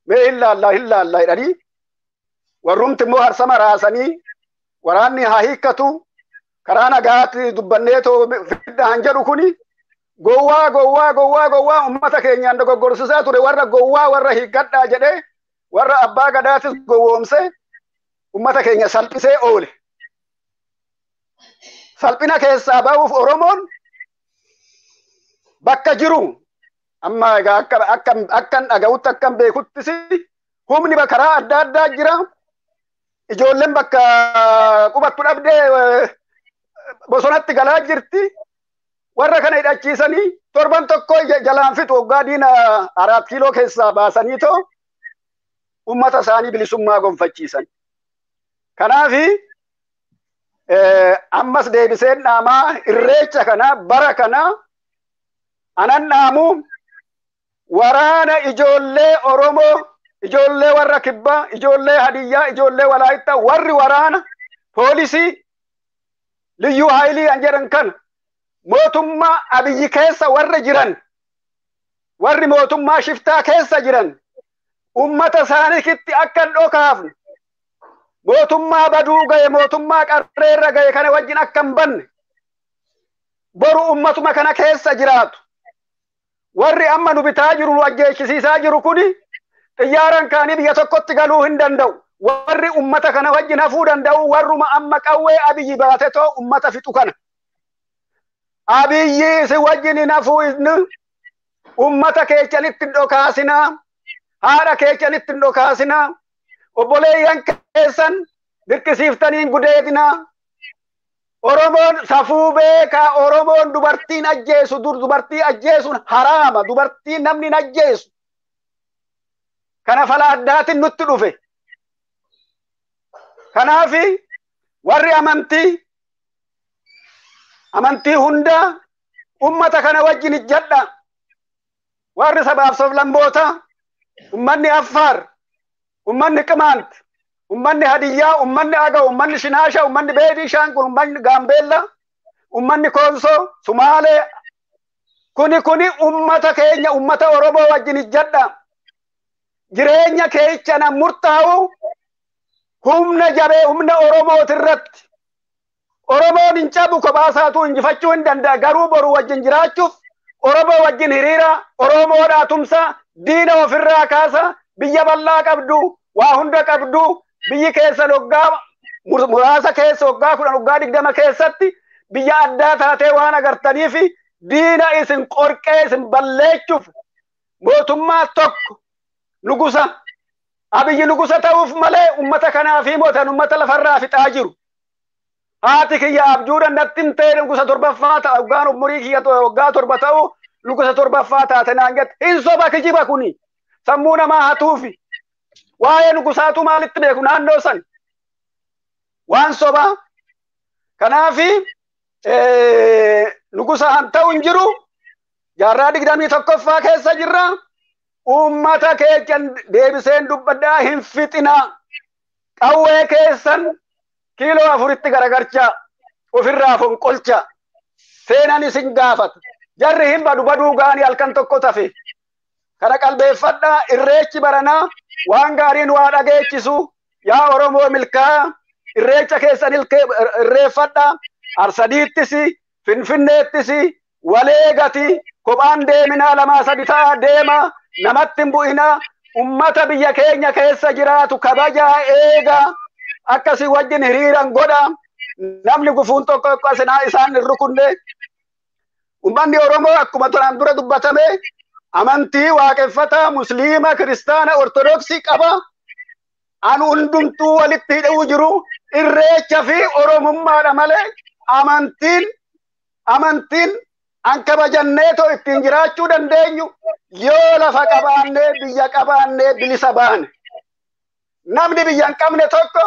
Mee illaallaa jedhanii warrumti immoo harsama raasanii waraanni haa hiikkatu karaa nagaatti dubbanneetoo fidhaan jedhu kuni gowwaa ummata keenyaan dogoggorsisaa ture warra gowwaa warra hiikkadhaa jedhee warra abbaa gadaatis gowwoomse ummata keenya salphisee oole. Salphina keessaa ba'uuf Oromoon bakka jiru amma egaa akkan dhaga'utti akkan beekuttis humni karaa adda addaa jira. Ijoolleen bakka qubattu dhabdee bosonatti galaa jirti. Warra kana hidhachiisanii torban tokko jalaan fixu waggaa diina 4 kiiloo keessaa baasanii too ummata isaanii bilisummaa gonfachiisan. Kanaafi ammas deebiseen dhaamaa irreecha kana bara kana anan dhaamu waraana ijoollee Oromoo, ijoollee warra Kibbaa, ijoollee Hadiyyaa, ijoollee Walaayittaa, warri waraana poolisii liyyuu haayilii an jedhan kana mootummaa Abiyyi keessa warra jiran, warri mootummaa shiftaa keessa jiran ummata isaaniitti akka dhokaafne mootummaa baduu gaye, mootummaa qarreerra gaye kana wajjin akka hin banne boru ummatuma kana keessa jiraatu. Warri amma nu bitaa jiru nu ajjeechisiisaa jiru kuni xiyyaaran kaanii biyya tokkotti galuu hin danda'u. Warri ummata kana wajjin hafuu danda'u warruma amma qawwee Abiyyi baate too ummata fixu kana. Abiyyi si wajjin hin hafuu inni ummata keechanitti hin dhokaasinaa, haadha keechanitti hin dhokaasinaa, obboleeyyan keessan dirqisiiftaniin gudeedinaa. Oromoon safuu beekaa, Oromoon dubartiin ajjeesu, dubartii ajjeesuun haraama, dubartiin namni hin ajjeesu. Kana fala addaatiin nutti dhufe. Kanaafi warri amantii hunda ummata kana wajjin ijjadha. Warri sabaaf sablammoota, ummanni Affaar, ummanni Qimaant, ummanni Hadiyyaa, ummanni Agaw, ummanni Shinaasha, ummanni Beenishaangul, ummanni Gaambeella, ummanni Koonsoo, Sumaalee. Kuni ummata keenya, ummata Oromoo wajjin ijjadha. Jireenya keechana murtaa'u humna jabee humna Oromootirratti. Oromoon hin cabu kophaasaatuu injifachuu hin danda'a. Garuu boru wajjin jiraachuuf Oromoo wajjin hiriira, Oromoodhaa tumsa, diina ofirraa kaasa, biyya bal'aa qabdu, waa hunda qabdu, biyyi keessa waggaa muraasa keessa waggaa 10 waggaa 20 keessatti biyya addaa taatee waan agartaniif diina isin qorqee isin balleechuuf mootummaa tokko nugusa Abiyyi nugusa ta'uuf malee ummata kanaaf himotan ummata lafarraa fixaa jiru. Haati kiyya abjuudhaan natti hin ta'e nugusa 7ffaa ta'a waggaan umurii kiyya waggaa 7 ta'u nugusa 7ffaa taate naan jette hin soba kijiba kuni sammuu namaa hatuufi. Waa'ee nugusaatu maalitti beeku naannoo san waan soba. Kanaafi nugusa han ta'u hin jiru. Jaarraa 21ffaa keessa jirra. Ummata keechan deebiseen dubbadhaa hin fixina. Qawwee keessan kiiloo 4tti garagarchaa ofirraa fonqolcha. Seenan isin gaafata. Jarri hin baduu gaanii halkan tokko tafe. Kana qalbeeffadhaa irreechi baranaa waan gaariin waa dhageechisu yaa Oromoo milkaa irreecha keessan irreeffadhaa Arsadiittis Finfinneettis waleegati kophaan deeminaa 2-3 ta'a deema namatti hin bu'ina ummata biyya keenya keessa jiraatu kabajaa eega akkasii wajjin hiriiran godha namni gufuun tokko isaan hin rukunne. Ummanni Oromoo akkuma turaan dura dubbatame amantii waaqeffataa musliima kiristaana ortodoksii qaba anu hundumtuu walitti hidhuu jiru irreecha fi oromummaadha malee amantiin an kabajanneetoo ittiin jiraachuu dandeenyu yoo lafa qabaannee biyya qabaannee bilisa baane namni biyya hin qabne tokko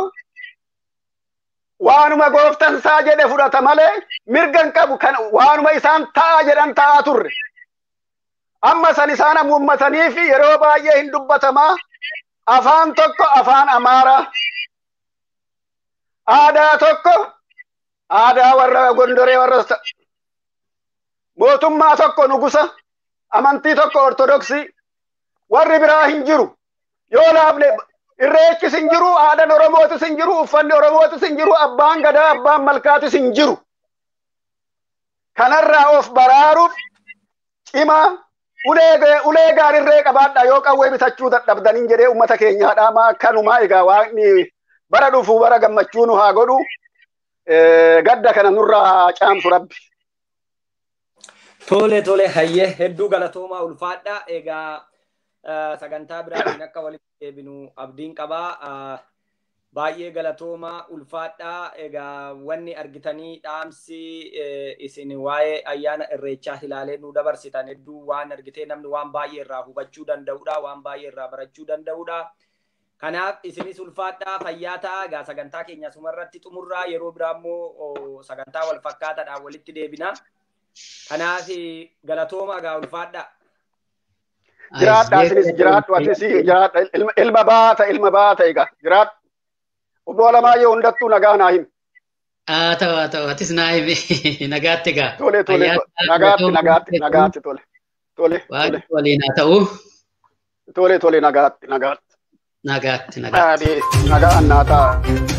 waanuma gooftan isaa jedhe fudhata malee mirga hin qabu kan waanuma isaan ta'a jedhan ta'a turre amma san isaan uummatanii fi yeroo baay'ee hin dubbatamaa afaan tokko afaan Amaaraa aadaa tokko aadaa warra Gondoree warra mootummaa tokko nugusa amantii tokko ortodoksii warri biraa hin jiru yoo laafne irreechis hin jiru aadaan Oromootis hin jiru uffanni Oromootis hin jiru abbaan gadaa abbaan malkaatis hin jiru kanarraa of baraaruuf cimaa ulee gaarirree qabaadha yoo qawwee bitachuu dadhabdaniin jedhee ummata keenyaadhaa maa akkanumaa egaa waaqni bara dhufuu bara gammachuu nu haa godhu gadda kana nurraa caamsu rabbi. Tole hayyee hedduu galatoomaa ulfaadha egaa sagantaa biraatiin akka walitti deebinu abdiin qabaa baay'ee galatoomaa ulfaadha egaa wanni argitanii dhaamsi isin waa'ee ayyaana irreechaa ilaalee nu dabarsitan hedduu waan argitee namni waan baay'ee irraa hubachuu danda'udha waan baay'ee irraa barachuu danda'udha kanaaf isinis ulfaadha fayyaa ta'a egaa sagantaa keenya sumarratti xumurraa yeroo biraa immoo sagantaa wal fakkaataadhaan walitti deebina kanaaf galatoomaa egaa ulfaadha. Jiraadha isinis jiraadhu atis jiraadha ilma baata egaa jiraadhu. Obbo Alamaayyoo hundattuu nagaa naa himi. Ta'u atis naa himi nagaatti egaa. Tole nagaatti tole. Waaqni waliin haa ta'u. Tole nagaatti. Nagaatti. Nagaan naa ta'a.